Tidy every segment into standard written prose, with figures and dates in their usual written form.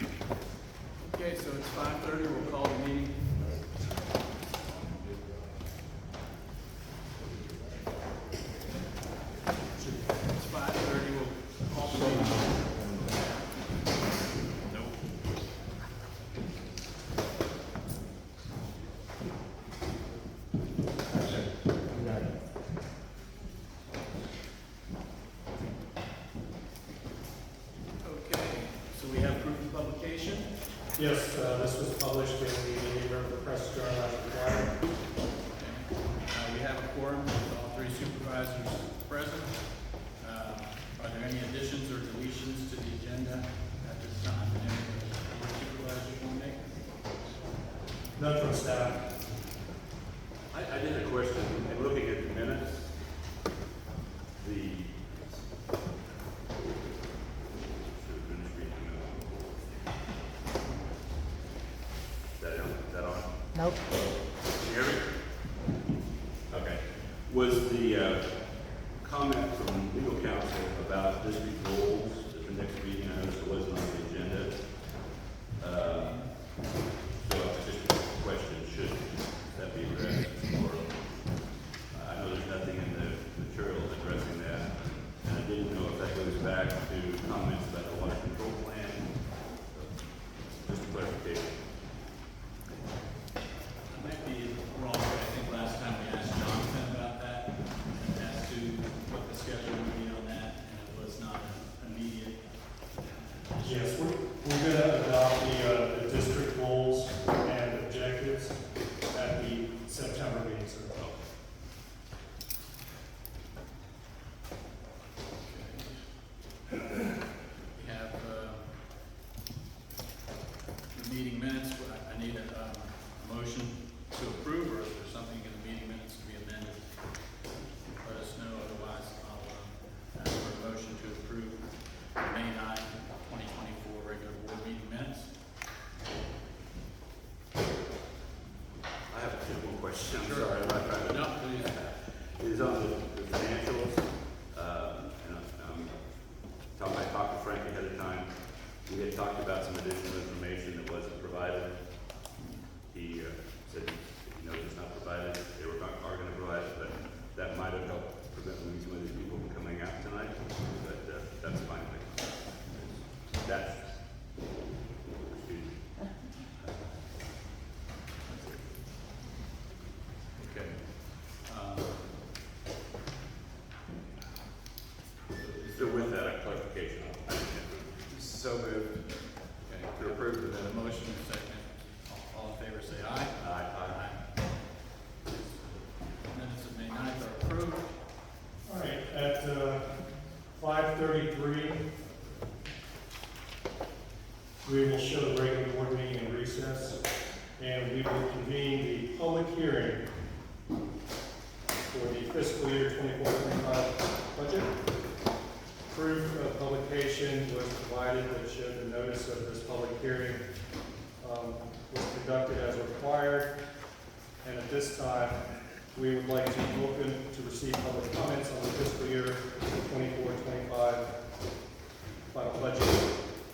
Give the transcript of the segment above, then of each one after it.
Okay, so it's 5:30, we'll call the meeting. It's 5:30, we'll call the meeting. Nope. Okay, so we have proof of publication. Yes, this was published in the New York Press Journal as required. We have a quorum with all three supervisors present. Are there any additions or deletions to the agenda at this time? Any supervisors want to make? None from staff. I did a question, in looking at the minutes, Is that on? Nope. Can you hear me? Okay. Was the comment from legal counsel about district goals at the next meeting, I noticed it wasn't on the agenda. So it's just a question, should that be addressed? Or, I know there's nothing in the materials addressing that, and I didn't know if that goes back to comments about the water control plan. So, just a clarification. I might be wrong, but I think last time we asked Jonathan about that, and as to what the schedule would be on that, and it was not immediate. Yes, we're going to adopt the district goals and objectives at the September meeting, sir. We have the meeting minutes. I need a motion to approve, or is there something in the meeting minutes to be amended? Let us know, otherwise I'll ask for a motion to approve the May 9, 2024 regular board meeting minutes. I have a simple question, I'm Sure. sorry, I'm not trying to. No, please. Is on the financials, and Tom, I talked to Frank ahead of time. We had talked about some additional information that wasn't provided. He said, if he knows it's not provided, they are going to provide it, but that might have helped prevent some of these people from coming out tonight, but that's fine. That's, excuse me. Okay. So with that, a clarification. So moved. Okay, to approve the motion, second. All in favor, say aye. Aye. Minutes of May 9th are approved. All right, at 5:33, we will show the regular board meeting in recess, and we will convene the public hearing for the fiscal year 24-25 budget. Proof of publication was provided that showed the notice of this public hearing was conducted as required. And at this time, we would like to open to receive public comments on the fiscal year 24-25 final budget.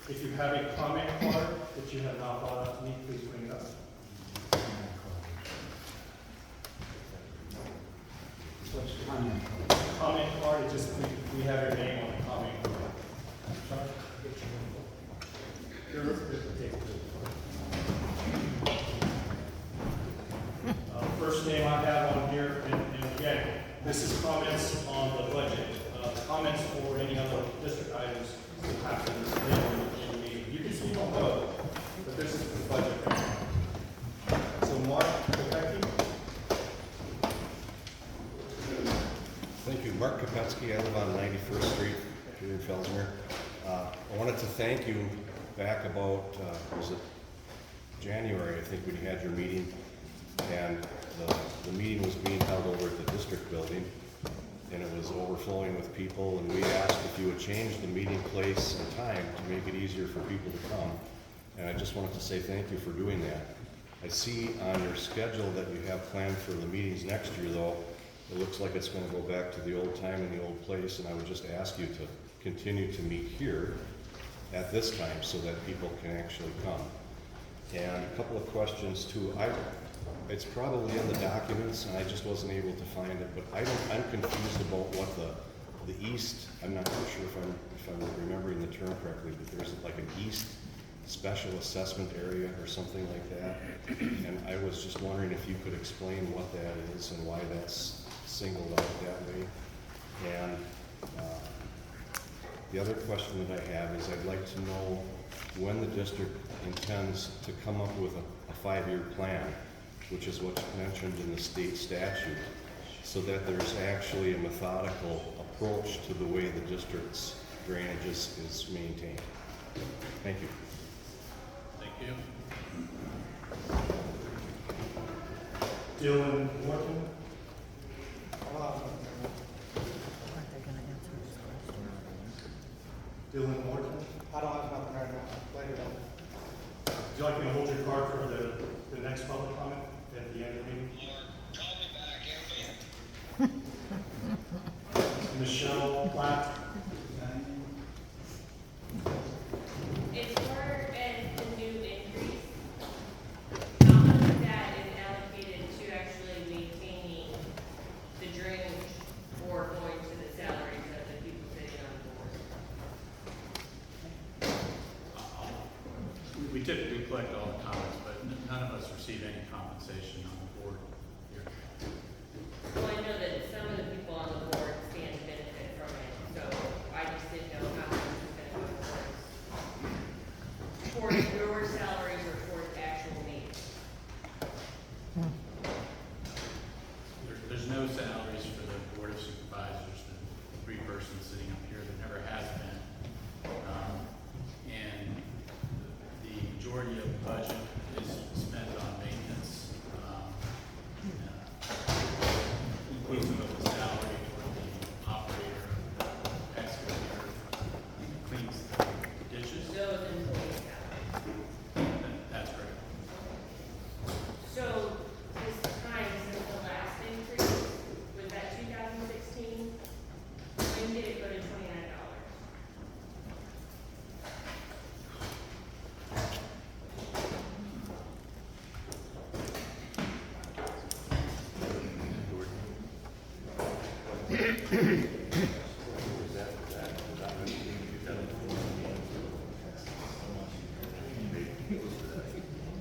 If you have a comment card that you have not brought up to me, please bring it up. What's the comment? Comment card, it just, we have your name on the comment card. First name I have on here, and again, this is comments on the budget. Comments for any other district items will happen in the meeting. You can see on both, but this is the budget. So Mark, Becky. Thank you. Mark Kopetsky. I live on 91st Street here in Fellsmere. I wanted to thank you back about, was it January, I think, when you had your meeting, and the meeting was being held over at the district building, and it was overflowing with people, and we asked if you would change the meeting place and time to make it easier for people to come. And I just wanted to say thank you for doing that. I see on your schedule that you have planned for the meetings next year, though, it looks like it's going to go back to the old time and the old place, and I would just ask you to continue to meet here at this time so that people can actually come. And a couple of questions too. It's probably in the documents and I just wasn't able to find it, but I'm confused about what the east, I'm not quite sure if I'm remembering the term correctly, but there's like an east special assessment area or something like that. And I was just wondering if you could explain what that is and why that's singled out that way. And the other question that I have is I'd like to know when the district intends to come up with a 5-year plan, which is what's mentioned in the state statute, so that there's actually a methodical approach to the way the district's drainage is maintained. Thank you. Thank you. Dylan Morton? Aren't they gonna answer this question? Dylan Morton? I don't have nothing right now, later on. Would you like me to hold your card for the next public comment at the end of the meeting? Michelle Platt? As far as the new increase, how much of that is allocated to actually maintaining the drainage or going to the salaries of the people sitting on the board? We typically collect all the comments, but none of us receive any compensation on the board here. Well, I know that some of the people on the board stand to benefit from it, so I just didn't know how much was gonna go towards your salaries or towards actual needs. There's no salaries for the board of supervisors, the 3 persons sitting up here, there never has been. And the majority of the budget is spent on maintenance, inclusive of the salary for the operator, the excavator, who cleans the ditches. Those employees' salaries. That's correct. So, this time since the last increase, was that 2016? When did it go to $29?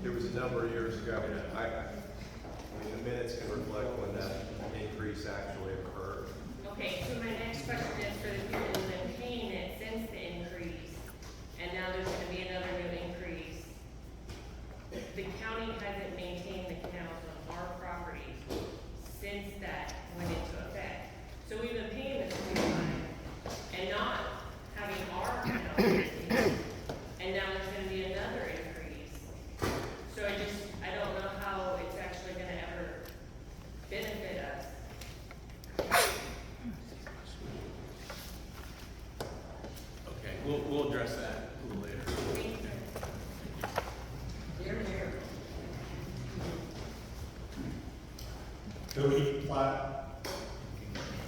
It was a number of years ago. I mean, the minutes can reflect when that increase actually occurred. Okay, so my next question is for the people who've been paying it since the increase, and now there's gonna be another new increase. The county hasn't maintained the canals on our properties since that went into effect. So we've been paying this for time and not having our canals maintained, and now there's gonna be another increase. So I don't know how it's actually gonna ever benefit us. Okay, we'll address that a little later. Thank you. Cody Platt?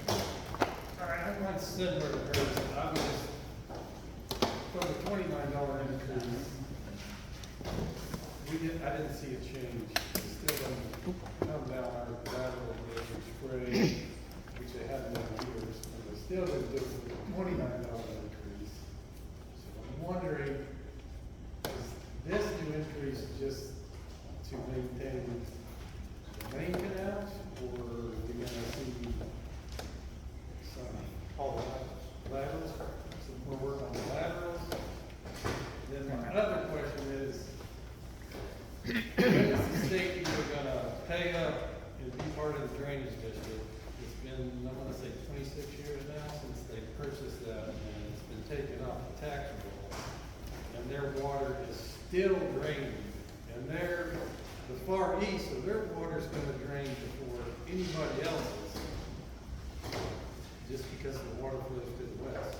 All right, I went similar to hers, I was just, for the $29 increase, I didn't see a change. It still doesn't come down our lateral and spray, which they haven't done in years, and they still didn't do a $29 increase. So I'm wondering, is this new increase just to maintain the main canals, or are we gonna see some, all the laterals, some more work on the laterals? Then my other question is, when is the state either gonna pay up and be part of the drainage district? It's been, I wanna say 26 years now since they purchased that, and it's been taken off the tax roll. And their water is still draining, and they're, the far east, so their water's gonna drain before anybody else's, just because the water flows to the west.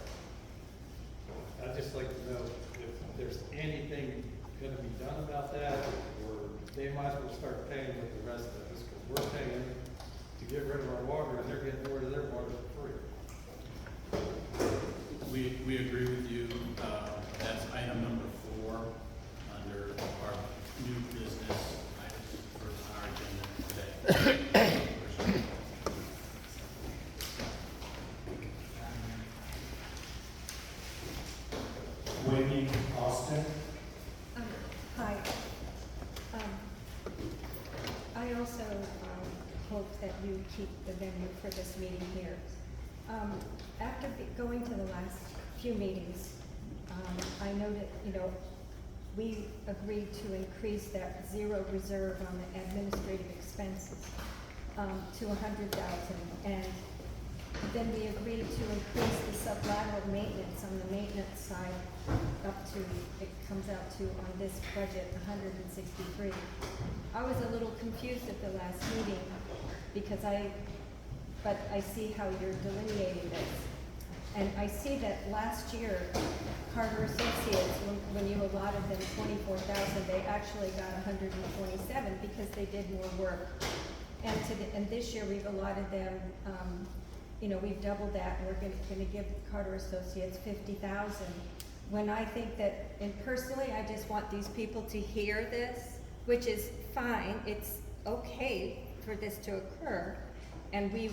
I'd just like to know if there's anything gonna be done about that, or they might as well start paying with the rest of us, because we're paying to get rid of our water, and they're getting rid of their water for free. We agree with you. I item number 4, under our new business items for our agenda today. Wendy Austin. Hi. I also hope that you keep the venue for this meeting here. After going to the last few meetings, I know that, we agreed to increase that zero reserve on the administrative expenses to $100,000. And then we agreed to increase the sublateral maintenance on the maintenance side up to, it comes out to, on this budget, 163. I was a little confused at the last meeting because but I see how you're delineating this. And I see that last year, Carter Associates, when you allotted them 24,000, they actually got 127 because they did more work. And this year we've allotted them, we've doubled that, and we're gonna give Carter Associates 50,000. When I think that, and personally, I just want these people to hear this, which is fine, it's okay for this to occur. And we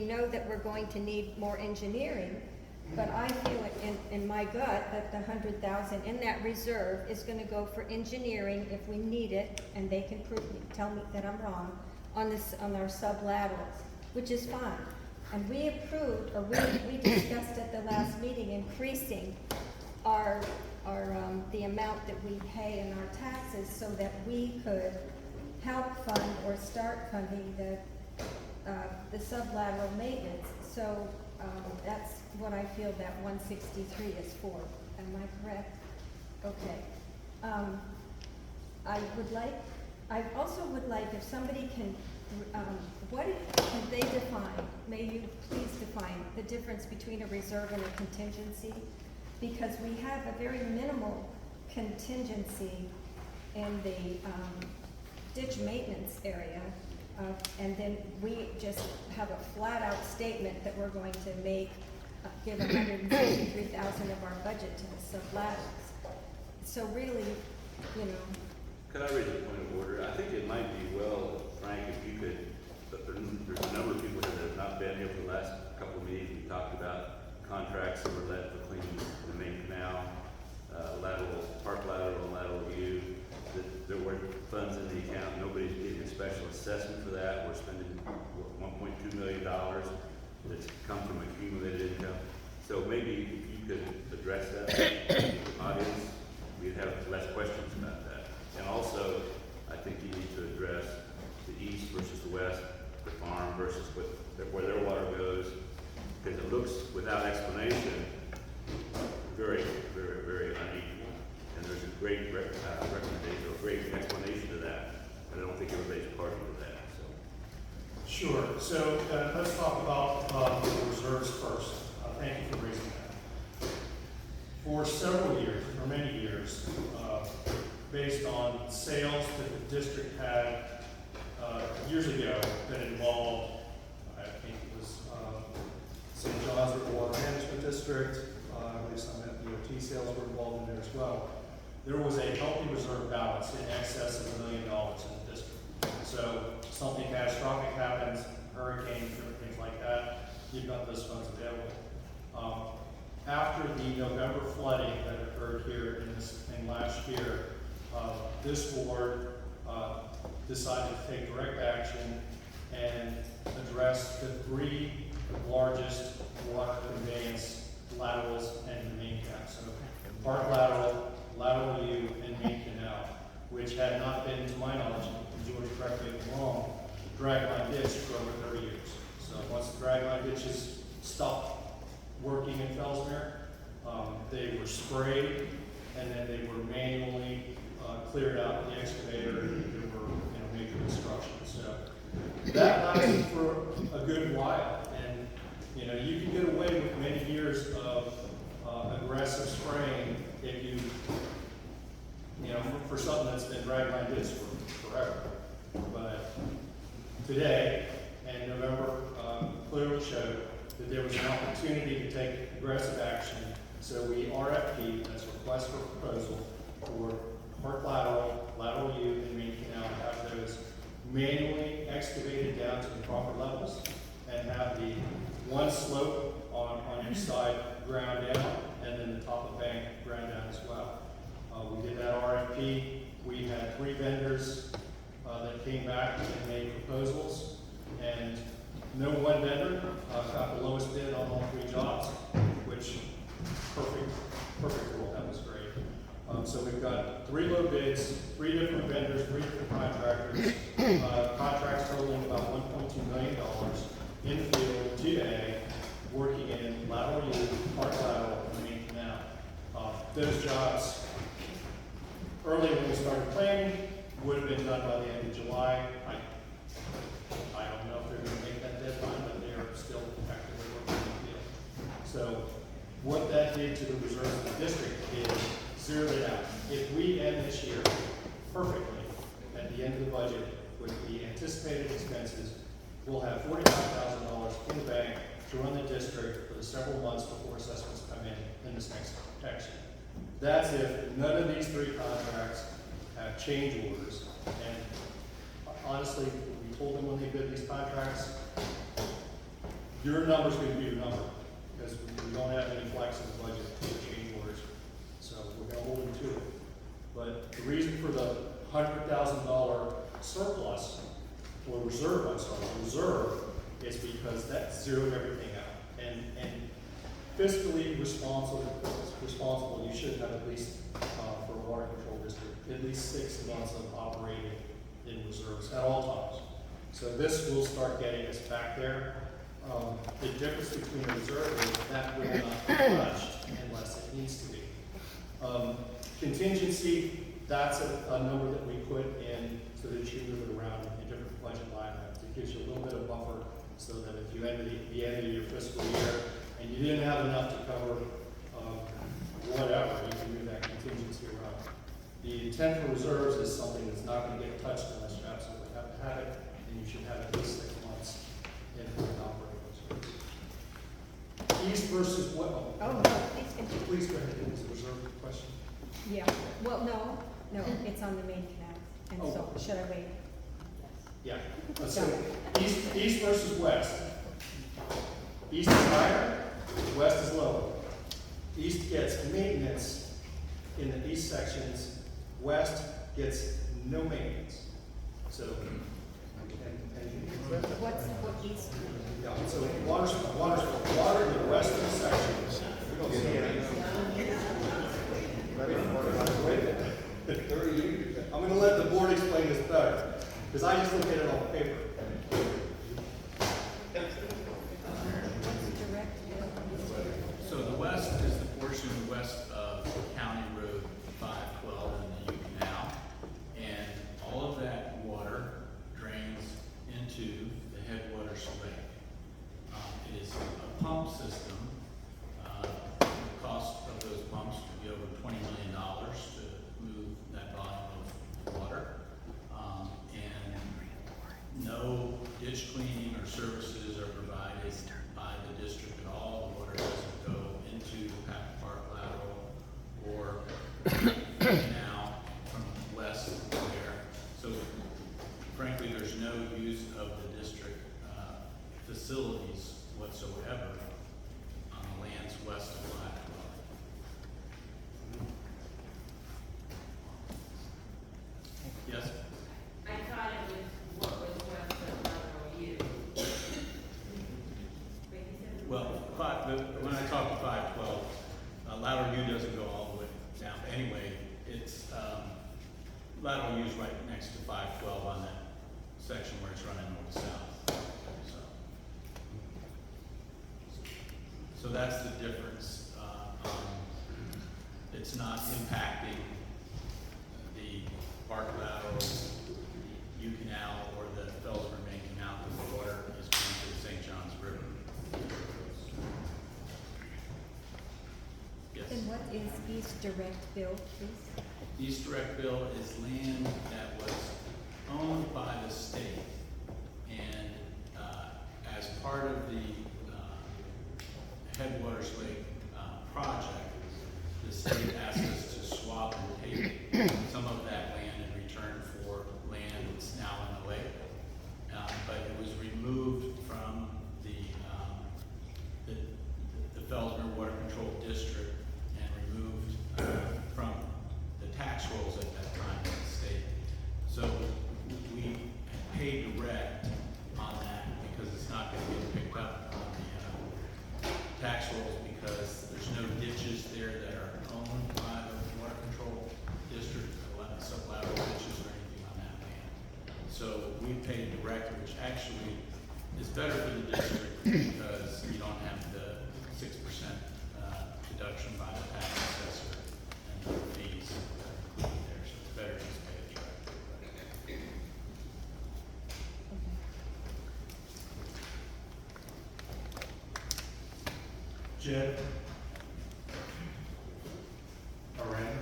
know that we're going to need more engineering, but I feel it in my gut that the 100,000 in that reserve is gonna go for engineering if we need it, and they can tell me that I'm wrong, on our sublaterals, which is fine. And we approved, or we discussed at the last meeting, increasing the amount that we pay in our taxes so that we could help fund or start funding the sublateral maintenance. So that's what I feel that 163 is for. Am I correct? Okay. I also would like if somebody can, what can they define? May you please define the difference between a reserve and a contingency? Because we have a very minimal contingency in the ditch maintenance area. And then we just have a flat-out statement that we're going to give 153,000 of our budget to the sublaterals. So really, Could I raise a point of order? I think it might be well, Frank, if you could, there's a number of people that have not been here for the last couple of meetings. We talked about contracts that were let for cleaning the main canal, park lateral, and lateral view. There were funds in the account. Nobody's getting a special assessment for that. We're spending $1.2 million that's come from accumulated income. So maybe if you could address that to the audience, we'd have less questions about that. And also, I think you need to address the east versus the west, the farm versus where their water goes, because it looks, without explanation, very, very, very unequal. And there's a great recommendation, or a great explanation to that, but I don't think everybody's party to that, so. Sure. So let's talk about the reserves first. Thank you for raising that. For several years, for many years, based on sales that the district had years ago that involved, I think it was St. John's River Water Management District, at least on that DOT sales were involved in there as well. There was a healthy reserve balance in excess of $1 million in the district. So something catastrophic happens, hurricanes, different things like that, you've got those funds available. After the November flooding that occurred here in last year, this board decided to take direct action and address the 3 largest water conveyance laterals and the main cap. So park lateral, lateral view, and main canal, which had not been, to my knowledge, George, correct me if I'm wrong, dragline ditch for over 30 years. So once the dragline ditches stopped working in Fellsmere, they were sprayed and then they were manually cleared out with the excavator, and there were major construction. So that lasted for a good while, and you can get away with many years of aggressive spraying if you for something that's been dragline ditch for forever. But today and November clearly showed that there was an opportunity to take aggressive action. So we RFP, that's request for proposal for Park lateral U and main canal to have those manually excavated down to the proper levels and have the one slope on each side ground down and then the top of the bank ground down as well. We did that RFP. We had 3 vendors that came back and made proposals, and no one vendor got the lowest bid on all 3 jobs, which perfect rule. That was great. So we've got 3 low bids, 3 different vendors, 3 different contractors, contracts totaling about $1.2 million in the field today, working in lateral U, Park lateral, and main canal. Those jobs, early when we started planning, would have been done by the end of July. I don't know if they're going to make that deadline, but they are still actively working in the field. So what that did to the reserves of the district is zeroed it out. If we end this year perfectly at the end of the budget with the anticipated expenses, we'll have $45,000 in the bank to run the district for the several months before assessments come in this next protection. That's if none of these 3 contracts have change orders. And honestly, we told them when they bid these contracts, your number's going to be your number because we don't have any flex in the budget for change orders. So we're going to hold them to it. But the reason for the $100,000 surplus, or reserve, reserve, is because that zeroed everything out. And fiscally responsible, you should have at least, for a water control district, at least 6 months of operating in reserves at all times. So this will start getting us back there. The difference between the reserve is that will not be touched unless it needs to be. Contingency, that's a number that we put in so that you move it around in different budget line items. It gives you a little bit of buffer so that if you end the end of your fiscal year and you didn't have enough to cover whatever, you can move that contingency around. The intent for reserves is something that's not going to get touched unless you absolutely have to have it, and you should have at least 6 months in operating reserves. East versus what? Oh, no, please continue. Please go ahead, it was a reserve question. Yeah, well, no, it's on the main canal, and so, should I wait? Yeah, so east versus west. East is higher, west is lower. East gets maintenance in the east sections, west gets no maintenance. So, What east? yeah, so water in the rest of the sections, we don't see any. I'm gonna let the board explain this better, because I just look at it on paper. So the west is the portion west of County Road 512 and the U Canal. And all of that water drains into the headwaters lake. It is a pump system. The cost of those pumps would be over $20 million to move that volume of water. And no ditch cleaning or services are provided by the district at all. The water doesn't go into the Park lateral or now from west there. So frankly, there's no use of the district facilities whatsoever on the lands west of 512. Yes? I thought it was what was west of lateral U. But he said. Well, when I talk to 512, lateral U doesn't go all the way down. Anyway, it's, lateral U is right next to 512 on that section where it's running north-south. So that's the difference. It's not impacting the Park lateral, the U Canal, or the Fellsmere main canal, because the water is going to the St. Johns River. Yes. And what is East Direct Bill, please? East Direct Bill is land that was owned by the state, and as part of the Headwaters Lake project, the state asked us which actually is better for the district because you don't have the 6% deduction by the tax assessor and the fees included there, so it's better to just pay it directly. Jed? Around?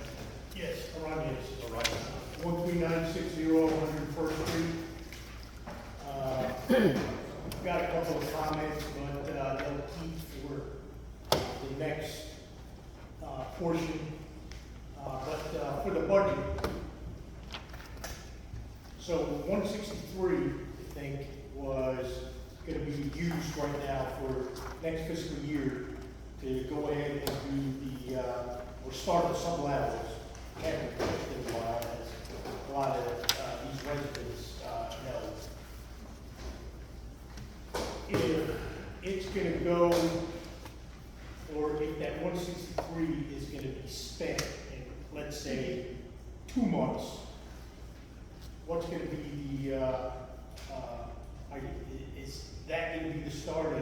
Yes, Aranya is. 13960 101st Street. Got a couple of comments, but they'll keep for the next portion. But for the budget, so 163, I think, was gonna be used right now for next fiscal year to go ahead and do the, or start the sub-laterals. Haven't touched in a while, as a lot of these residents know. If it's gonna go, or if that 163 is gonna be spent in, let's say, 2 months, what's gonna be the, is that gonna be the start of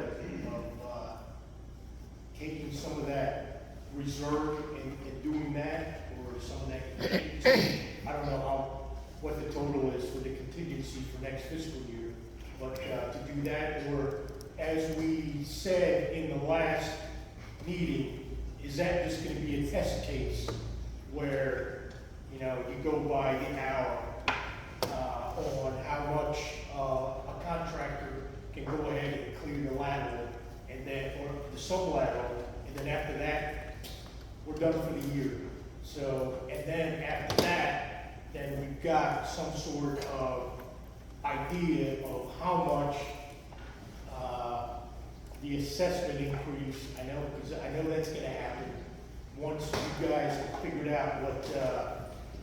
taking some of that reserve and doing that, or some of that contingency? I don't know what the total is for the contingency for next fiscal year, but to do that, or as we said in the last meeting, is that just gonna be a test case where, you know, you go by the hour on how much a contractor can go ahead and clear the lateral, and then, or the sub-lateral, and then after that, we're done for the year. So, and then after that, then we've got some sort of idea of how much the assessment increase, I know, because I know that's gonna happen once you guys have figured out what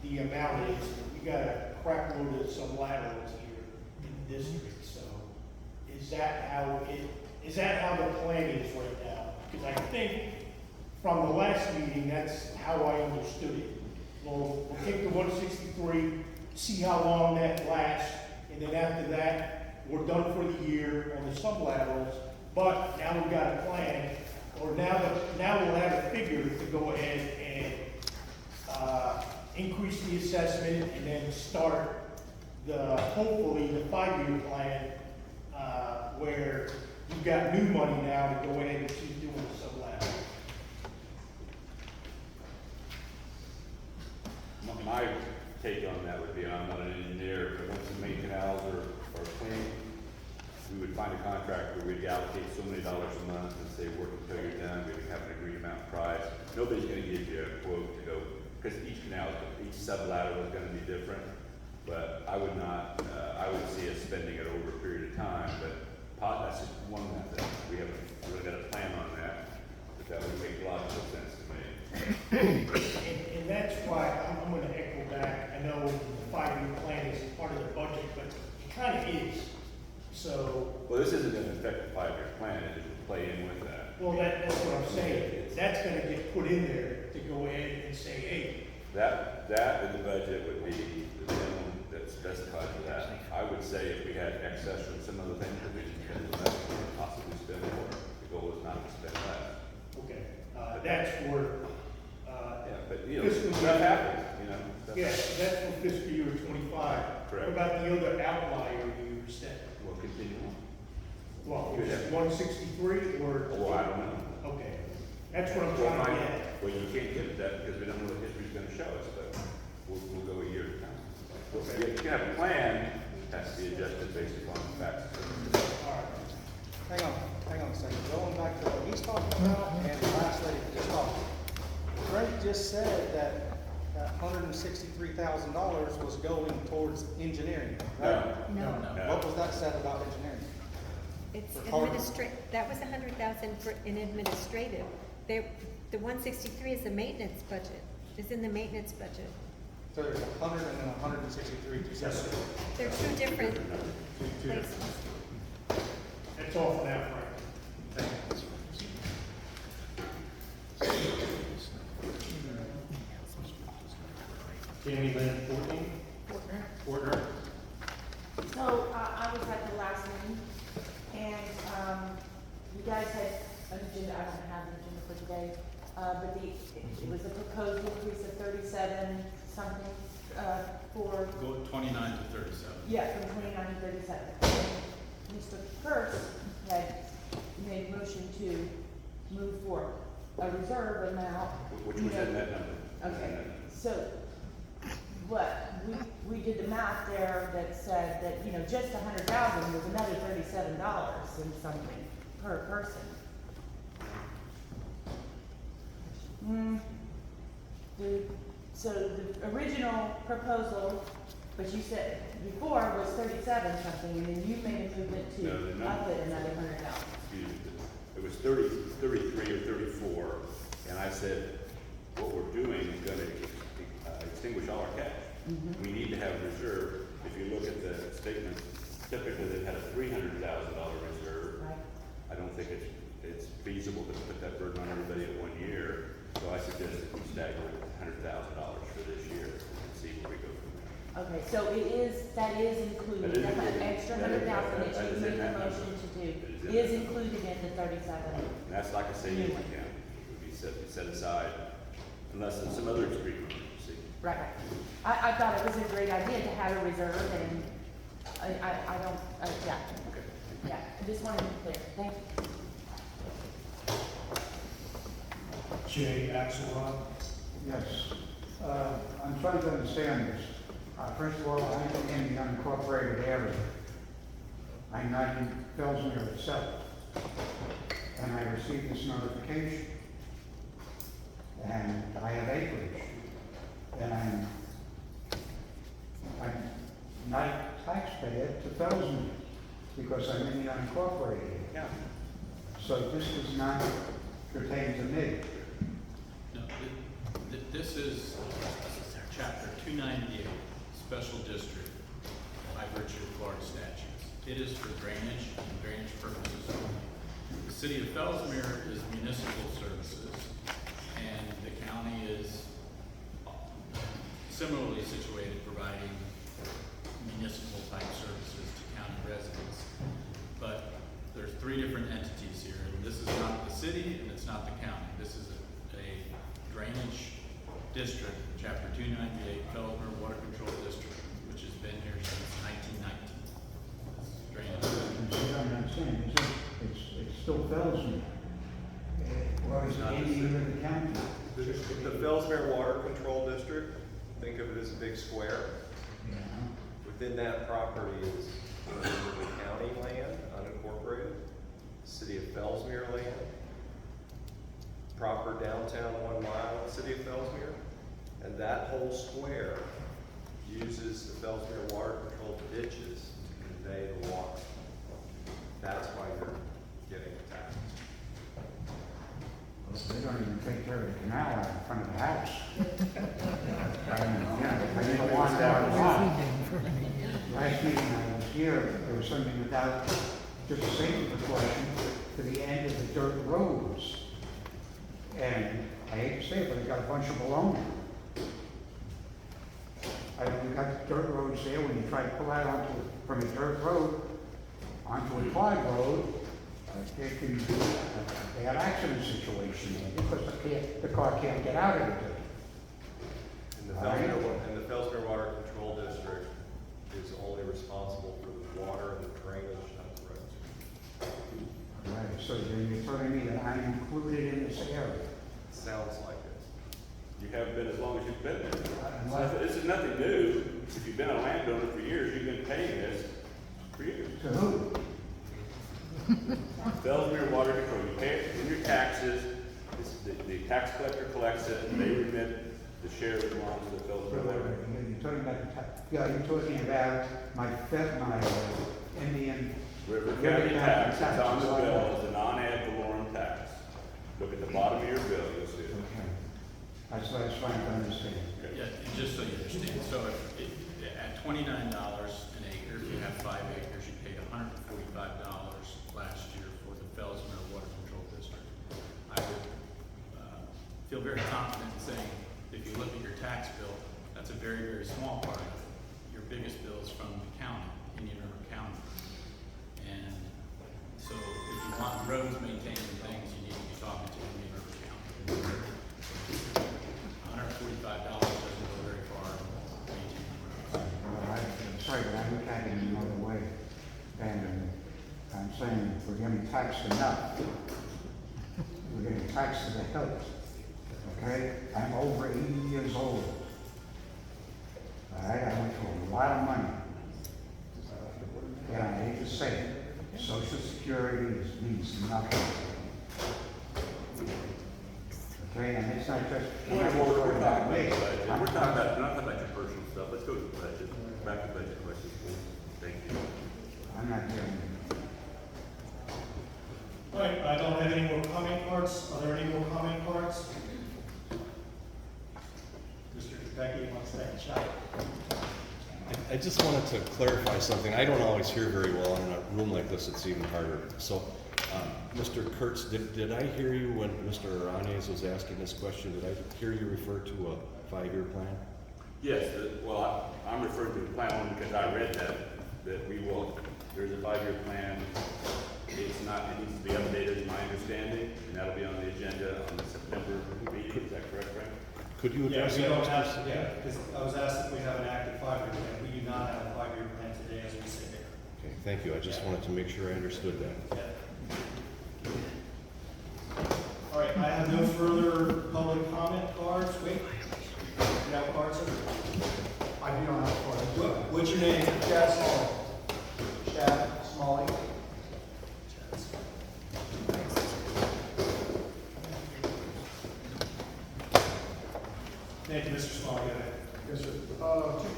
the amount is. We got a crap load of some laterals here in the district, so is that how the plan is right now? Because I think from the last meeting, that's how I understood it. We'll take the 163, see how long that lasts, and then after that, we're done for the year on the sublaterals. But now we've got a plan, or now we'll have a figure to go ahead and increase the assessment, and then start hopefully the 5-year plan, where you've got new money now to go ahead and keep doing the sublateral. My take on that would be, I'm not an engineer, but once the main canals are clean, we would find a contractor, we'd allocate so many dollars a month and say, work until you're done, we would have an agreed amount price. Nobody's gonna give you a quote to go, because each canal, each sublateral is gonna be different, but I would not, I would see us spending it over a period of time, but that's just one method. We haven't really got a plan on that, but that would make logical sense to me. And that's why I'm gonna echo back. I know the 5-year plan is part of the budget, but it kind of is. So. Well, this isn't gonna affect the 5-year plan, it will play in with that. Well, that's what I'm saying. That's gonna get put in there to go ahead and say, hey. That in the budget would be the minimum that's specified for that. I would say if we had excess from some other things that we didn't spend less, we could possibly spend more. The goal is not to spend less. Okay, that's for, Yeah, but you know, fiscal stuff year. happens, you know. stuff yeah, happens. that's for fiscal year 25. Correct. What about the other outlier years that, We'll continue on. well, Good. 163 or? Oh, I don't know. Okay, that's what I'm We'll trying to find- get at. Well, you can't get that because we don't know what history's gonna show us, but we'll go a year at a time. You can have a plan, it has to be adjusted based upon the facts. All right. Hang on a second. Going back to what he's talking about and the last lady just talked. Frank just said that $163,000 was going towards engineering, right? No, What was that said about engineering? it's For car- that was 100,000 for in administrative. The 163 is the maintenance budget, is in the maintenance budget. So there's 100 and then 163 to Yes, sir. They're two different places. That's all for now, Frank. Tammy Lynn, 14? Fortner. So, I was at the last meeting, and, you guys had an agenda, I don't have an agenda for today, but it was a proposed increase of 37 something, for, Go 29 to 37. yeah, from 29 to 37. Mr. First had made motion to move for a reserve amount. Which was in that number. Okay, so, what, we did the math there that said that, you know, just 100,000 was another $37 and something per person. So the original proposal, but you said before was 37 something, and then you made a movement No, the to number- up it another 100,000. Excuse me, it was 33 or 34, and I said, what we're doing is gonna extinguish all our cash. Mhm. We need to have a reserve. If you look at the statement, typically they've had a $300,000 reserve. Right. I don't think it's feasible to put that burden on everybody at 1 year, so I suggest that we stagger it at $100,000 for this year and see where we go from there. Okay, so that is included, That is the included. extra That is- 100,000 that that you is in made the that number. motion to do It is in is that number. included in the 37. And that's like a savings account, it would be set aside unless there's some other extreme emergency. Right, right. I thought it was a great idea to have a reserve, and I don't, yeah, Okay. yeah, I just wanted to be clear, thank you. Jay Axelrod. Yes. I'm trying to understand this. First of all, I'm in the unincorporated area. I'm not in Fellsmere itself. And I received this notification. And I have acreage. And I'm not a taxpayer to Fellsmere because I'm in the unincorporated area. Yeah. So this does not pertain to me. No, this is chapter 298, special district, by virtue of Florida statutes. It is for drainage and drainage purposes only. The city of Fellsmere is municipal services, and the county is similarly situated, providing municipal type services to county residents. But there's three different entities here, and this is not the city and it's not the county. This is a drainage district, chapter 298, Fellsmere Water Control District, which has been here since 1919. Drainage. And see what I'm saying, it's still Fellsmere. Or is it Not the any city. of the county? The Fellsmere Water Control District, think of it as a big square. Yeah. Within that property is the county land, unincorporated, city of Fellsmere land, proper downtown 1 mile, city of Fellsmere, and that whole square uses the Fellsmere water control ditches to convey the water. That's why you're getting attacked. They don't even take care of the canal out in front of the house. I need a one down the line. Last meeting I was here, there was something about just a safety precaution to the end of the dirt roads. And I hate to say it, but it got a bunch of baloney. We got dirt roads there, when you try to pull out from a dirt road onto a quad road, there can be a bad accident situation there because the car can't get out of the dirt. And the Fellsmere Water Control District is only responsible for the water and the drainage, not the roads. Right, so then you're telling me that I'm included in this area? Sounds like it. You have been as long as you've been there. Well- So this is nothing new. If you've been a landowner for years, you've been paying this for years. To who? Fellsmere Water Control, you pay it in your taxes, the tax collector collects it, and they remit the share that belongs to the Fellsmere Water. You're talking about, you're talking about my Indian. River County tax, it's on the bill, it's a non-ad valorem tax. Look at the bottom of your bill, you'll see it. Okay. That's what I was trying to understand. Yeah, and just so you understand, so at $29 an acre, if you have 5 acres, you paid $145 last year for the Fellsmere Water Control District. I would feel very confident in saying, if you look at your tax bill, that's a very, very small part of it. Your biggest bill is from the county Indian River County. And so if you want roads maintained and things, you need to be talking to Indian River County. $145 doesn't go very far maintaining roads. Well, I'm sorry, but I look at it another way. And I'm saying we're getting taxed enough. We're getting taxed to the hilt. Okay? I'm over 80 years old. All right? I went through a lot of money. And I hate to say it, Social Security means nothing. Okay? And it's not just. We're talking about budget. We're not talking about your personal stuff. Let's go to the budget. Back to budget questions, please. Thank you. I'm not getting. All right, I don't have any more comment cards. Are there any more comment cards? Mr. Becky wants that shot. I just wanted to clarify something. I don't always hear very well. In a room like this, it's even harder. So, Mr. Kurtz, did I hear you when Mr. Aranes was asking this question? Did I hear you refer to a 5-year plan? Yes, well, I'm referring to the plan only because I read that we will, there's a 5-year plan. It's not, it needs to be updated, is my understanding, and that'll be on the agenda on the September meeting. Is that correct, Frank? Could you address Yeah, we don't that? have, yeah, because I was asked if we have an active 5-year plan. We do not have a 5-year plan today as we sit here. Okay, thank you. I just wanted to make sure I understood that. Yeah. All right, I have no further public comment cards. Wait. You have cards, sir? I do not have cards. What's your name? Chad Smalley. Chad Smalley. Thank you, Mr. Smalley. Go ahead. Yes, sir. 2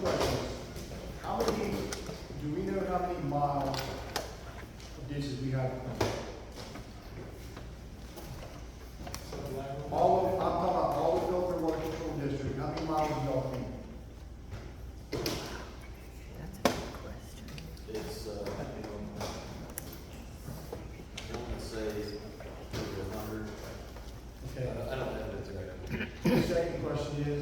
questions. How many, do we know how many miles of ditches we have? All of, I'm talking about all the Fellsmere Water Control District, how many miles do y'all think? That's a good question. It's, I want to say maybe 100. Okay. I don't have it exactly. The second question is,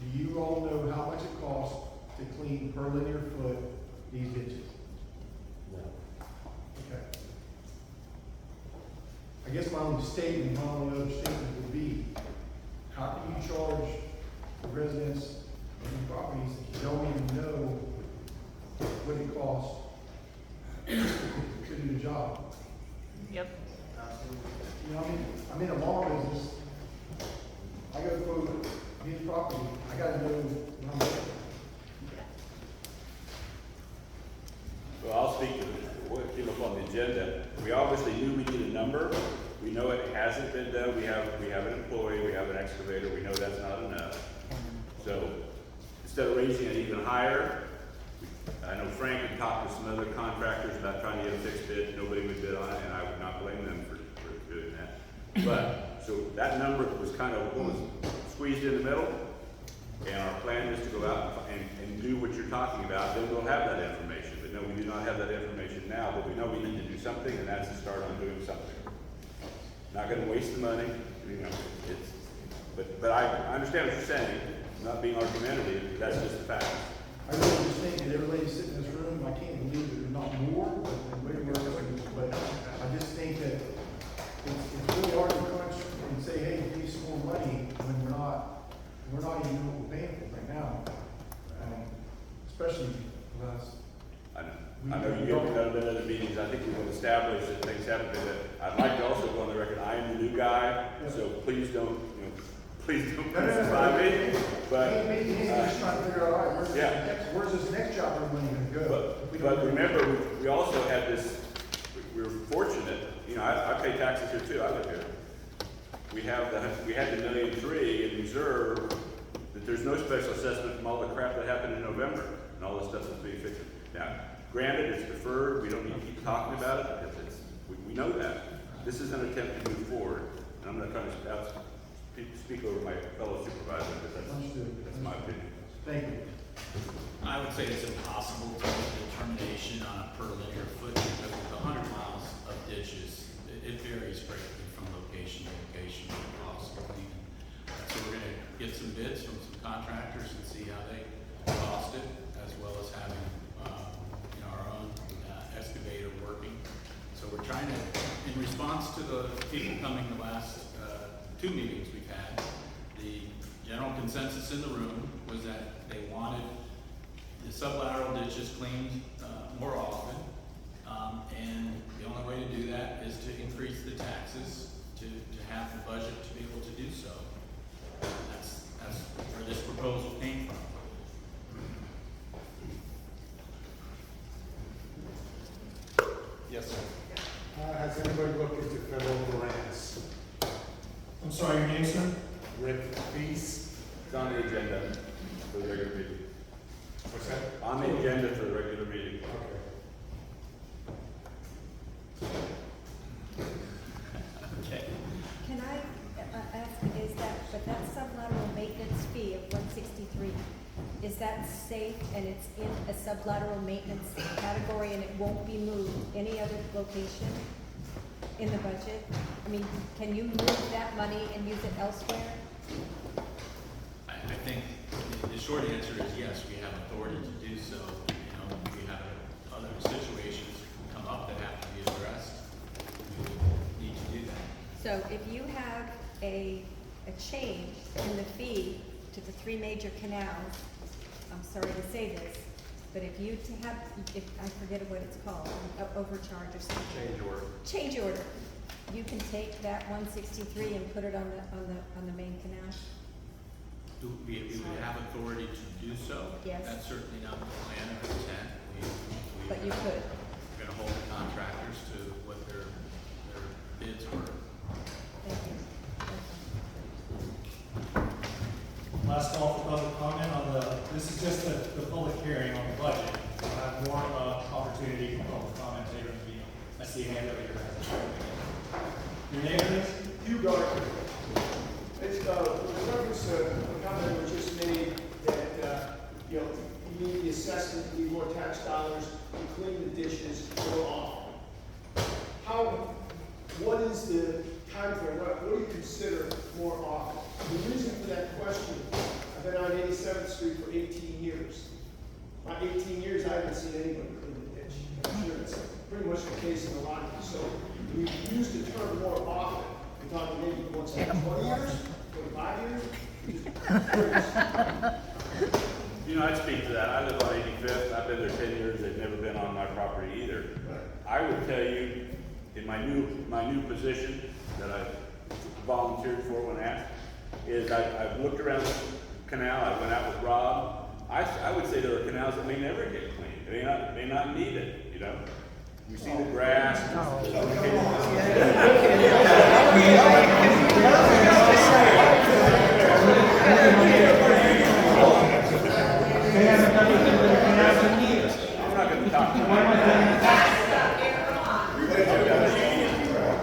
do you all know how much it costs to clean per linear foot these ditches? No. Okay. I guess my only statement, my only other statement would be, how can you charge the residents of these properties if you don't even know what it costs to do the job? Yep. You know, I'm in a law business. I go quote his property, I gotta know what I'm doing. Well, I'll speak to what came up on the agenda. We obviously knew we need a number. We know it hasn't been done. We have an employee, we have an excavator. We know that's not enough. So instead of raising it even higher, I know Frank had talked to some other contractors about trying to get a fixed bid. Nobody would bid on it, and I would not blame them for doing that. But, so that number was kind of squeezed in the middle, and our plan is to go out and do what you're talking about. Then we'll have that information. But no, we do not have that information now, but we know we need to do something, and that's to start on doing something. Not gonna waste the money, you know, but I understand what you're saying. I'm not being argumentative, that's just the fact. I really just think that everybody sitting in this room, I can't believe that there's not more, but I just think that it's really hard to crunch and say, hey, give me some more money when we're not even know what we're paying for right now. Especially us. I know you get out of other meetings, I think we will establish that things haven't been, I'd like to also go on the record, I am the new guy, so please don't crucify me, but. Maybe he's just trying to figure out, all right, Yeah. where's this next job money gonna go? But remember, we also had this, we were fortunate, you know, I pay taxes here too, I live here. We had the $1.3 million in reserve, that there's no special assessment from all the crap that happened in November, and all this stuff that's being fixed. Now, granted, it's deferred, we don't need to keep talking about it, because we know that. This is an attempt to move forward, and I'm not trying to speak over my fellow supervisor, because that's my opinion. Thank you. I would say it's impossible to make a determination on a per linear foot because of the 100 miles of ditches. It varies greatly from location to location, what it costs to clean. So we're gonna get some bids from some contractors and see how they cost it, as well as having, our the people coming the last, 2 meetings we've had, the general consensus in the room was that they wanted the sublateral ditches cleaned, more often. And the only way to do that is to increase the taxes to have the budget to be able to do so. That's where this proposal came from. Yes, sir. Has anybody looked into federal grants? I'm sorry, your name, sir? Rick Feast. It's on the agenda for the regular meeting. What's that? On the agenda for the regular meeting. Okay. Okay. Can I ask, is that, but that sublateral maintenance fee of 163, is that safe and it's in a sublateral maintenance category and it won't be moved any other location in the budget? I mean, can you move that money and use it elsewhere? I think the short answer is yes, we have authority to do so. You know, we have other situations come up that have to be addressed. We need to do that. So if you have a change in the fee to the 3 major canals, I'm sorry to say this, but if you to have, if I forget what it's called, overcharge or something. Change order. You can take that 163 and put it on the main canal. We would have authority to do so. Yes. That's certainly not the plan or intent. But you could. We're gonna hold the contractors to what their bids were. Thank you. Last call for public comment on this is just the public hearing on the budget. We'll have more opportunity for public comment later in the meeting. I see a hand over here. Your name, please? Hugh Gardner. It's, with reference to a comment that was just made that, you know, you need the assessment, you need more tax dollars to clean the dishes more often. What is the timeframe? What do you consider more often? The reason for that question, I've been on 87th Street for 18 years. My 18 years, I haven't seen anybody clean the ditch. I'm sure that's pretty much the case in a lot of these. So we use the term more often. We're talking maybe once every 20 years, 25 years. You know, I'd speak to that. I live on 85th. I've been there 10 years. They've never been on my property either. I would tell you, in my new position that I volunteered for when asked, is I've looked around the canal. I went out with Rob. I would say there are canals that may never get cleaned. They may not need it. You know, you see the grass. I'm not going to talk.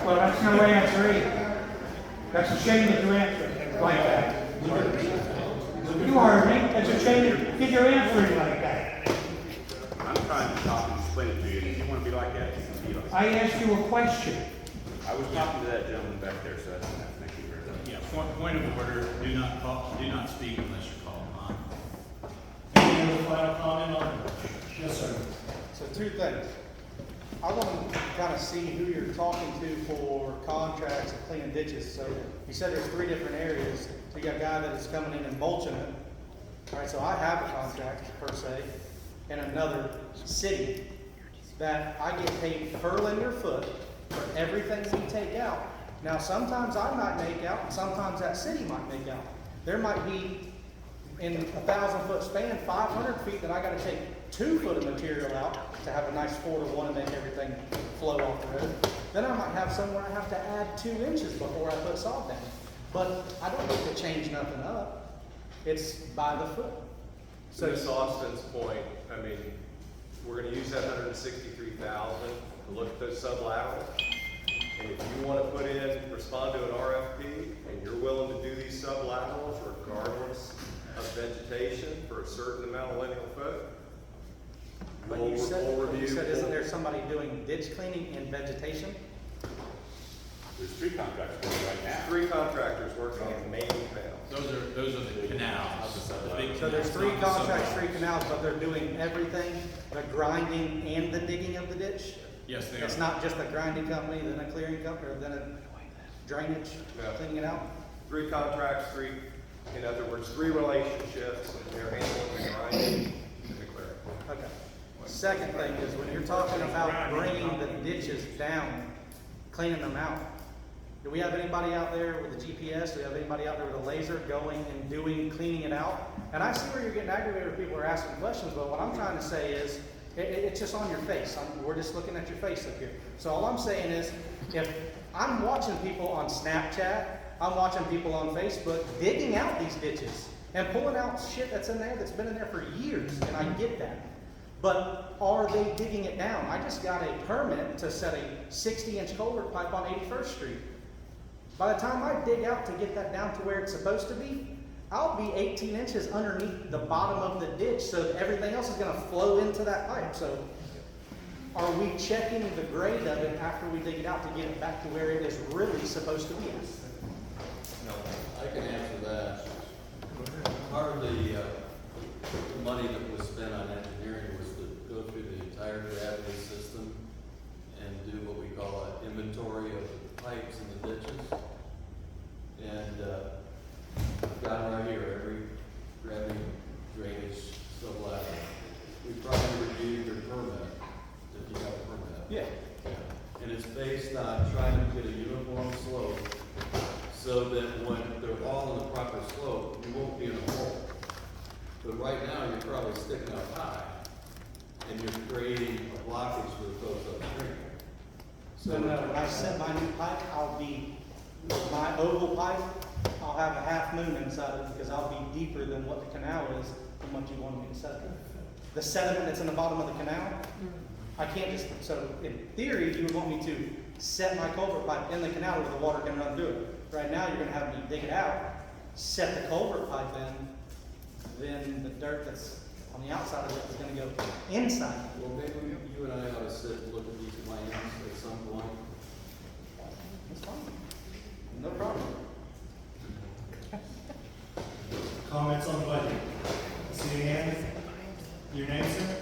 Well, that's no answer either. That's a shame that you answered like that. You heard me. That's a shame that you're answering like that. I'm trying to talk and explain it to you. If you want to be like that, you can be like that. I asked you a question. I was talking to that gentleman back there, so that's enough. Thank you very much. Yeah, point of order, do not speak unless you're called upon. Any other final comment on? Yes, sir. So 2 things. I want to kind of see who you're talking to for contracts of cleaning ditches. So you said there's 3 different areas. So you got a guy that is coming in and mulching it. All right, so I have a contract per se in another city that I get paid per linear foot for everything we take out. Now, sometimes I might make out, and sometimes that city might make out. There might be, in a 1,000-foot span, 500 feet that I gotta take 2 foot of material out to have a nice 4-to-1 and make everything flow off the road. Then I might have somewhere I have to add 2 inches before I put salt down. But I don't need to change nothing up. It's by the foot. So to Ms. Austin's point, I mean, we're gonna use that 163,000 to look at those sublaterals. And if you wanna put in, respond to an RFP, and you're willing to do these sublaterals regardless of vegetation for a certain amount of lineal foot, But we'll you said, review. isn't there somebody doing ditch cleaning and vegetation? There's 3 contracts going right now. 3 contractors working on the main canal. Those are the canals. The big So there's canals, 3 not the contracts, sublateral. 3 canals, but they're doing everything, the grinding and the digging of the ditch? Yes, they are. It's not just a grinding company, then a clearing company, or then a drainage, cleaning it out? 3 contracts, in other words, 3 relationships, they're handling the grinding and the clearing. Okay. Second thing is, when you're talking about bringing the ditches down, cleaning them out, do we have anybody out there with a GPS? Do we have anybody out there with a laser going and cleaning it out? And I see where you're getting aggravated when people are asking questions, but what I'm trying to say is, it's just on your face. We're just looking at your face up here. So all I'm saying is, if I'm watching people on Snapchat, I'm watching people on Facebook digging out these ditches and pulling out shit that's in there that's been in there for years, and I get that. But are they digging it down? I just got a permit to set a 60-inch culvert pipe on 81st Street. By the time I dig out to get that down to where it's supposed to be, I'll be 18 inches underneath the bottom of the ditch, so everything else is going to flow into that pipe. So are we checking the grade of it after we dig it out to get it back to where it is really supposed to be? No, I can answer that. Part of the money that was spent on engineering was to go through the entire gravity system and do what we call an inventory of the pipes and the ditches. And I've got right here, every gravity, drainage, sublateral. We probably reviewed your permit, if you have a permit. Yeah. And it's based on trying to get a uniform slope so that when they're all in the proper slope, you won't be in a hole. But right now, you're probably sticking up high, and you're creating a blockage for the folks upstream. So no, when I set my new pipe, my oval pipe, I'll have a half moon inside of it because I'll be deeper than what the canal is and what you want me to set it. The sediment that's in the bottom of the canal, I can't just, so in theory, you would want me to set my culvert pipe in the canal where the water can run through it. Right now, you're gonna have me dig it out, set the culvert pipe in, then the dirt that's on the outside of it is gonna go inside. Well, maybe you and I ought to sit and look at these plans at some point. That's fine. No problem. Comments on the budget? See hand? Your name, sir?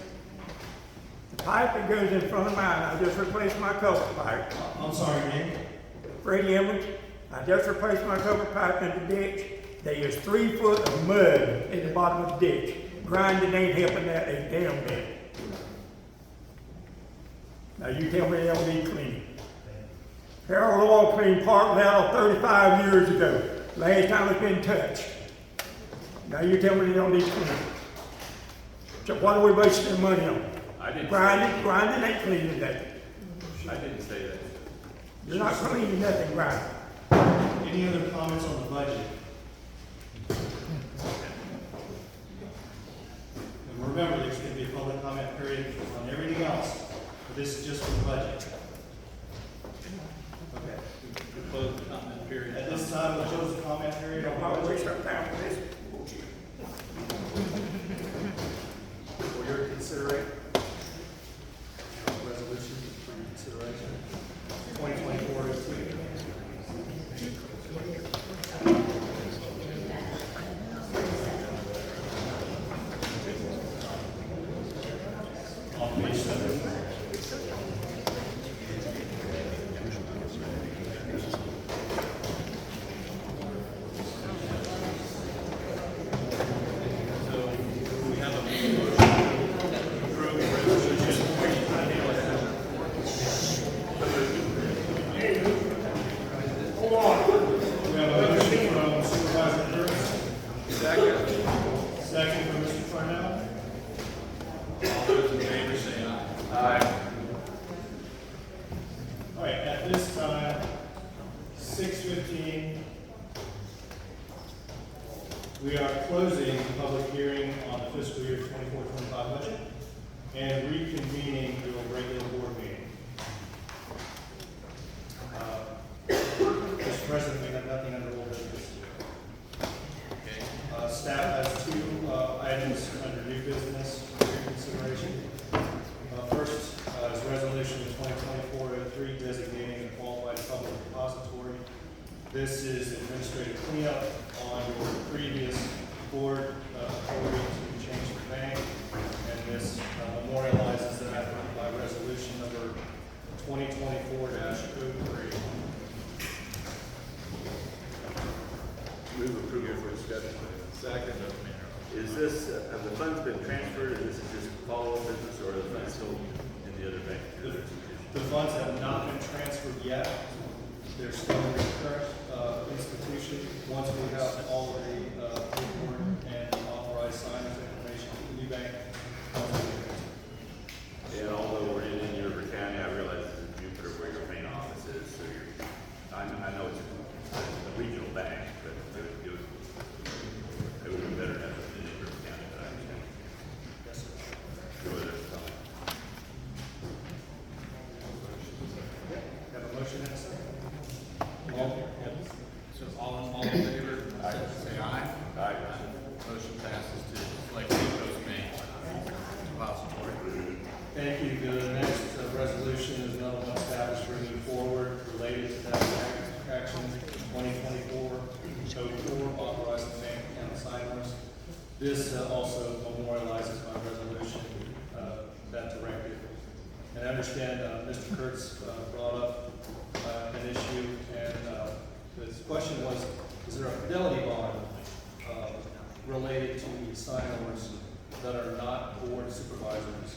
The pipe that goes in front of mine, I just replaced my culvert pipe. I'm sorry, your name? Freddie Evans, I just replaced my culvert pipe in the ditch. There is 3 foot of mud in the bottom of the ditch. Grinding ain't helping that a damn bit. Now you tell me they don't need cleaning. Harold Oil cleaned Park Lateral 35 years ago. Last time it's been touched. Now you tell me they don't need cleaning. So what are we wasting their money on? I didn't Grinding ain't cleaning nothing. I didn't say that. You're not cleaning nothing, grinding. Any other comments on the budget? And remember, there's going to be a public comment period on everything else, but this is just for the budget. Okay. We close the comment period. At this time, we'll close the comment period on the budget. For your consideration, resolution for your consideration. 2024 is on page 7. So we have a motion to approve the resolution. We have a motion from Supervisor Burns. Second from Mr. Farnell. All those in favor say aye. Aye. All right, at this time, 6:15, we are closing the public hearing on the fiscal year 24-25 budget and reconvening the regular board meeting. Mr. President, we have nothing under old business. Staff has 2 items under new business for your consideration. First is resolution 2024-03 designating a qualified public depository. This is administrative cleanup on your previous board authority to change the bank, and this memorializes that by resolution number 2024-03. Move approval for discussion. Second. Is this, have the funds been transferred, or this is just follow-up business, or are the funds still in the other bank? The funds have not been transferred yet. They're still in the current institution. Once we have all of the paperwork and authorized signers information from the new bank. And although we're in Union County, I realize this is Jupiter where your main office is, so you're, I know it's a regional bank, but it would be better to have it in Union County, but I understand. Yes, sir. Go with it. Have a motion and a second. So all in favor, say aye. Aye. Motion passes to select Coast Bank Depository. Thank you. The next resolution is another one established for moving forward related to that action 2024-04, authorizing the bank account signers. This also memorializes my resolution, that directive. And I understand Mr. Kurtz brought up an issue, and his question was, is there a fidelity bond related to the signers that are not board supervisors?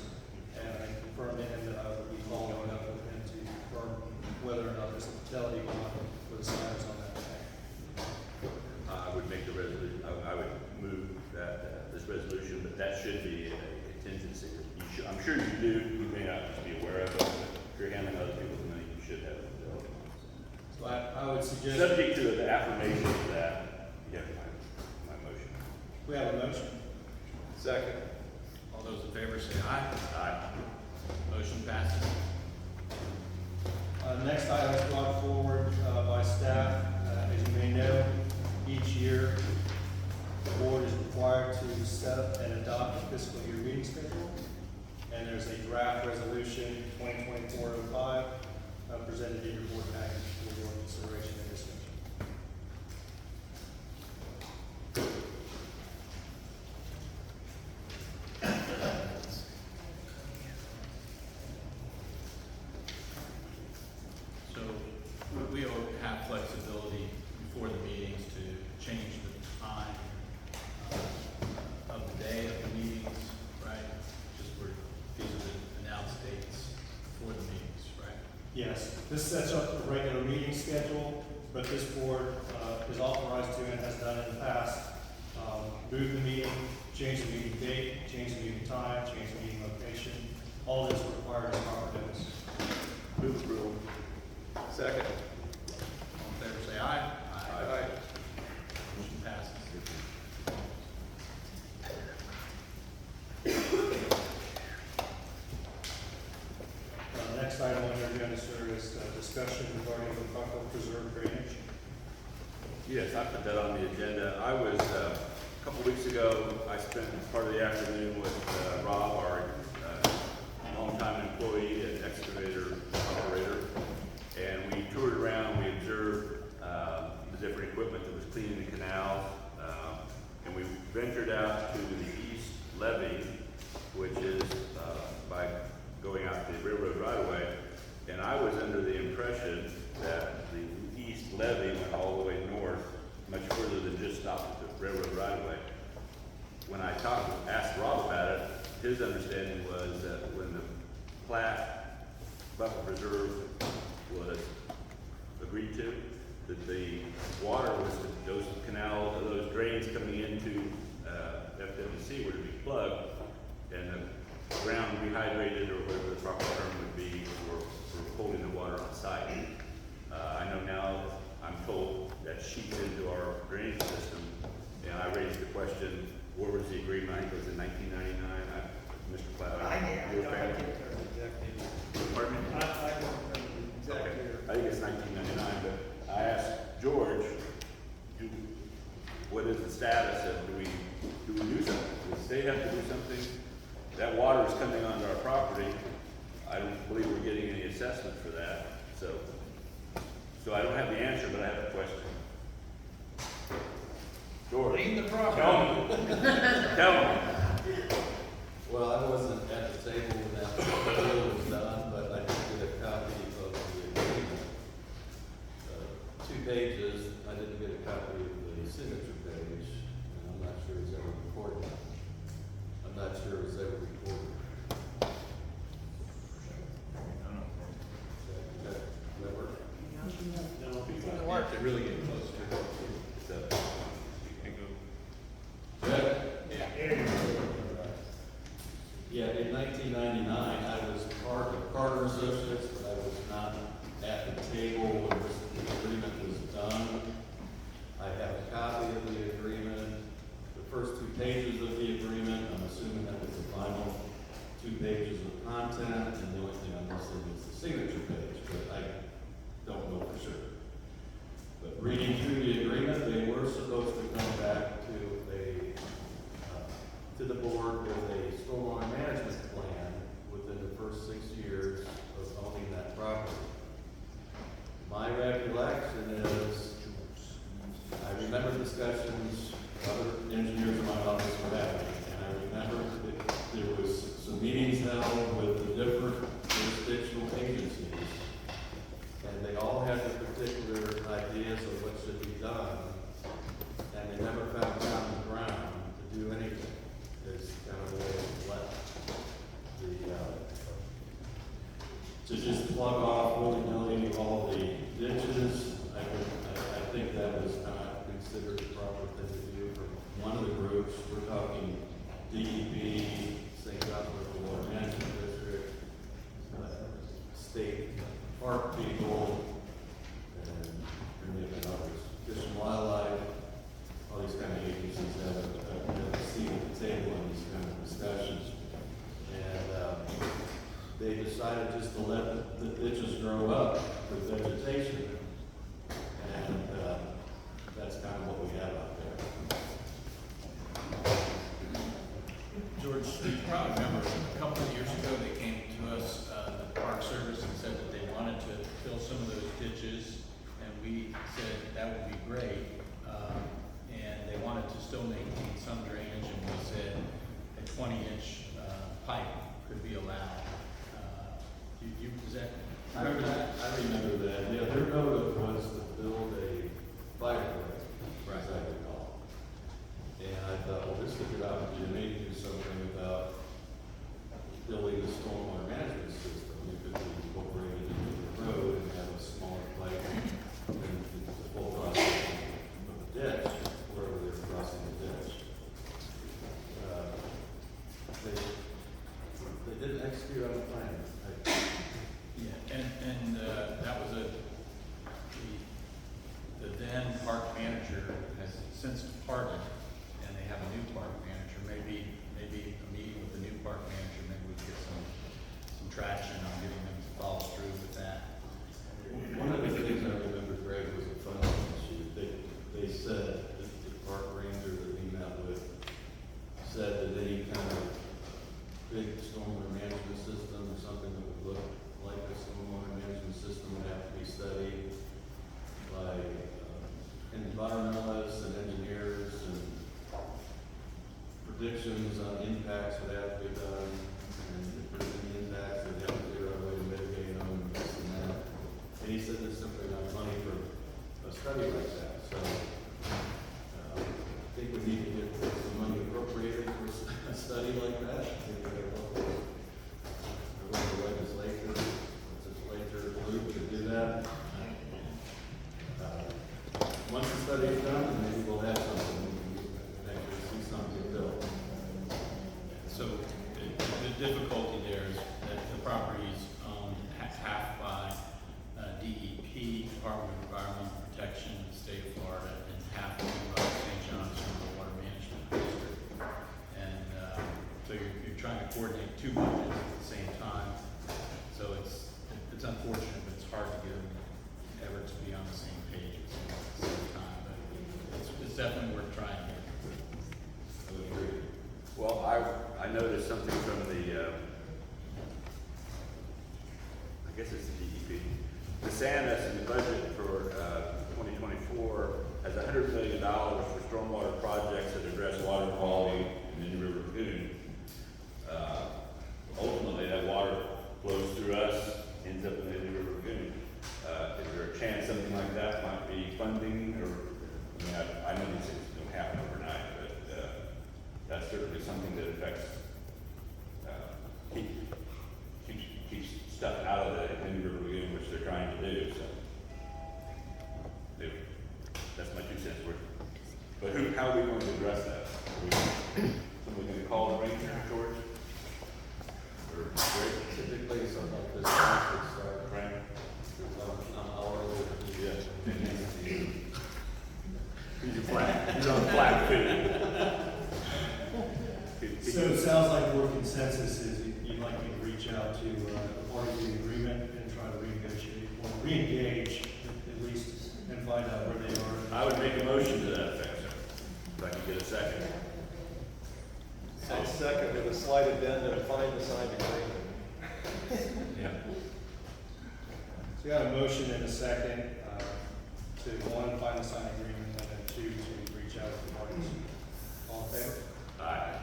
And I confirmed to him that I would be following up with him to confirm whether or not there's a fidelity bond for the signers on that bank. I would make the resolution, I would move that, this resolution, but that should be a contingency. You should, I'm sure you do, you may not just be aware of it, but if you're handling other people's money, you should have a fidelity bond. So I would suggest. Subject to the affirmation of that, yeah, my motion. We have a motion. Second. All those in favor say aye. Aye. Motion passes. Next item is brought forward by staff. As you may know, each year the board is required to set up and adopt a fiscal year meeting schedule. And there's a draft resolution 2024-05 presented in your board package for your consideration and discussion. So we will have flexibility before the meetings to change the time of the day of the meetings, right? Just for, these are the announced dates for the meetings, right? Yes, this sets up the regular meeting schedule, but this board is authorized to and has done in the past, move the meeting, change the meeting date, change the meeting time, change the meeting location. All this required as proper notice. Move approval. Second. All in favor, say aye. Aye. Motion passes. Next item on your agenda, sir, is discussion regarding the Buckle Preserve drainage. Yes, I put that on the agenda. I was, a couple weeks ago, I spent part of the afternoon with Rob, our longtime employee and excavator operator, and we toured around, we observed the different equipment that was cleaning the canals, and we ventured out to the east levee, which is by going out the railroad right-of-way, and I was under the impression that the east levee went all the way north, much further than just stopped at the railroad right-of-way. When I asked Rob about it, his understanding was that when the plat buffer preserve was agreed to, that the water was, those canals, those drains coming into FWC were to be plugged, and the ground rehydrated, or whatever the proper term would be, for holding the water on site. I know now, I'm told, that sheets into our drainage system, and I raised the question, where was the agreement? I think it was in 1999, Mr. Platt. You were there? Pardon me? I don't remember the exact Okay. year. I think it's 1999, but I asked George, what is the status of, do we do something? Does the state have to do something? That water is coming onto our property. I don't believe we're getting any assessment for that, so I don't have the answer, but I have a question. George. Clean the property. Tell me. Well, I wasn't at the table when that deal was done, but I did get a copy Yeah, in 1999, I was part of Carter Associates, but I was not at the table when the agreement was done. I have a copy of the agreement, the first 2 pages of the agreement. I'm assuming that was the final 2 pages of content, and the only thing I'm missing is the signature page, but I don't know for sure. But reading through the agreement, they were supposed to come back to the board with a stormwater management plan within the first 6 years of owning that property. My recollection is, I remember discussions other engineers in my office were having, and I remember that there was some meetings held with the different jurisdictional agencies, and they all had their particular ideas of what should be done, and they never found common ground to do anything. Is kind of the way it's left. To just plug off willy-nilly all the ditches, I think that was not considered the proper thing to do for one of the groups. We're talking DEP, St. John's Water Management District, state park people, and many others. Fish and Wildlife, all these kind of agencies have a seat at the table in these kind of discussions. And they decided just to let the ditches grow up with vegetation. And that's kind of what we have out there. George, you probably remember a couple of years ago, they came to us, the Park Service, and said that they wanted to fill some of those ditches, and we said that would be great. And they wanted to still maintain some drainage, and we said a 20-inch pipe could be allowed. Is that, remember that? I remember that. Yeah, their motive was to build a fire break, as I recall. And I thought, well, this is a good opportunity to do something about building the stormwater management system. It could be incorporated into the road and have a smaller pipe and the full process of the ditch, wherever they're crossing the ditch. They didn't execute on the plan. Yeah, and that was the then park manager has since departed, and they have a new park manager. Maybe a meeting with the new park manager, maybe we get some traction on getting them to follow through with that. One of the things I remember, Greg, was a funding issue. They said, the park ranger that we met with said that any kind of big stormwater management system or something that would look like a stormwater management system would have to be studied by environmentalists and engineers, and predictions on impacts would have to be done, and predicting the impacts would have to figure out a way to mitigate them and this and that. And he said there's simply not money for a study like that. So I think we need to get some money appropriated for a study like that. I think we got to look at the legislature group to do that. Once the study is done, then maybe we'll have something, we can actually see something built. So the difficulty there is that the property is owned half by DEP, Department of Environmental Protection, in the state of Florida, and half by St. John's Water Management District. And so you're trying to coordinate 2 budgets at the same time. So it's unfortunate, but it's hard to get them ever to be on the same page at the same time. But it's definitely worth trying here. I would agree. Well, I noticed something from the, I guess it's the DEP. The SANUS in the budget for 2024 has $100 million for stormwater projects that address water quality in the River Lagoon. Ultimately, that water flows through us, ends up in the River Lagoon. Is there a chance something like that might be funding, or, I mean, I know these things don't happen overnight, but that's certainly something that affects, keeps stuff out of the River Lagoon, which they're trying to do, so. That's my 2 cents worth. But how are we going to address that? Are we going to call the ranger, George? start like this, I could start, Frank. I'm hourly. Yes. He's on flat fee. So it sounds like your consensus is you'd like me to reach out to the parties to the agreement and try to renegotiate, or re-engage at least, and find out where they are. I would make a motion to that effect, sir. If I can get a second. I'll second with a slight addendum, find the signed agreement. Yeah. So we got a motion and a second, to one, find the signed agreement, and then two, to reach out to the parties. All in favor? Aye.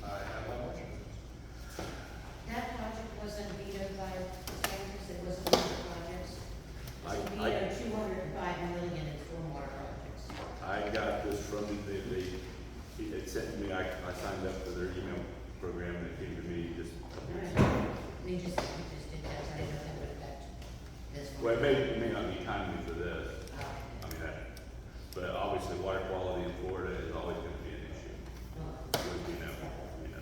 I have my motion. That project wasn't vetoed by Congress, it wasn't one of the projects. It was vetoed 205 million in stormwater projects. I got this from it sent to me, I signed up for their email program, and it came to me just a couple weeks ago. We just did that, I didn't know that would affect this one. Well, it may not be timely for this. I mean, but obviously water quality in Florida is always going to be an issue. As we know,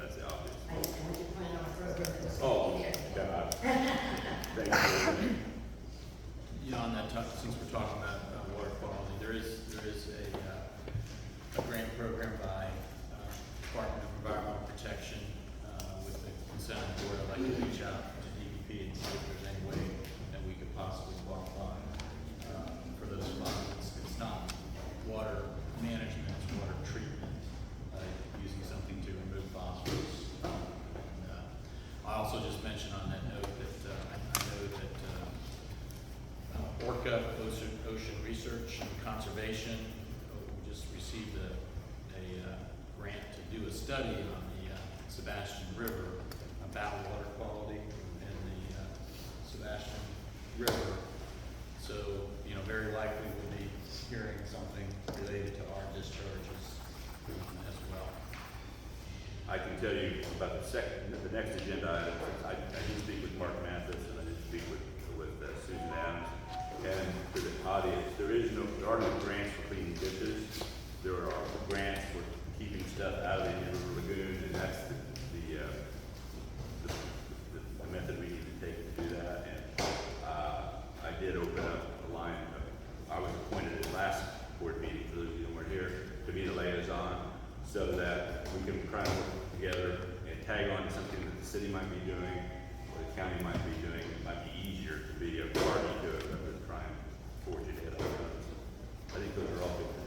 that's the obvious. I didn't plan on a program that was. Oh, God. Thank you. You know, on that topic, since we're talking about water quality, there is a grant program by Department of Environmental Protection with the consent of the board. I'd like to reach out to DEP and see if there's any way that we could possibly qualify for those funds. It's not water management, it's water treatment, using something to remove phosphorus. I also just mentioned on that note that I know that Orca, Ocean Research and Conservation, just received a grant to do a study on the Sebastian River about water quality in the Sebastian River. So, very likely we'll be hearing something related to our discharges as well. I can tell you about the next agenda item. I did speak with Mark Mathis, and I did speak with Susan Adams. And to the audience, there are no grants for cleaning ditches. There are grants for keeping stuff out of the Indian River Lagoon, and that's the method we need to take to do that. And I did open up a line. I was appointed at last board meeting, for those of you who weren't here, to be the liaison, so that we can kind of work together and tag on to something that the city might be doing, or the county might be doing. It might be easier to be a party to it rather than try and forge ahead on it. I think those are all good things.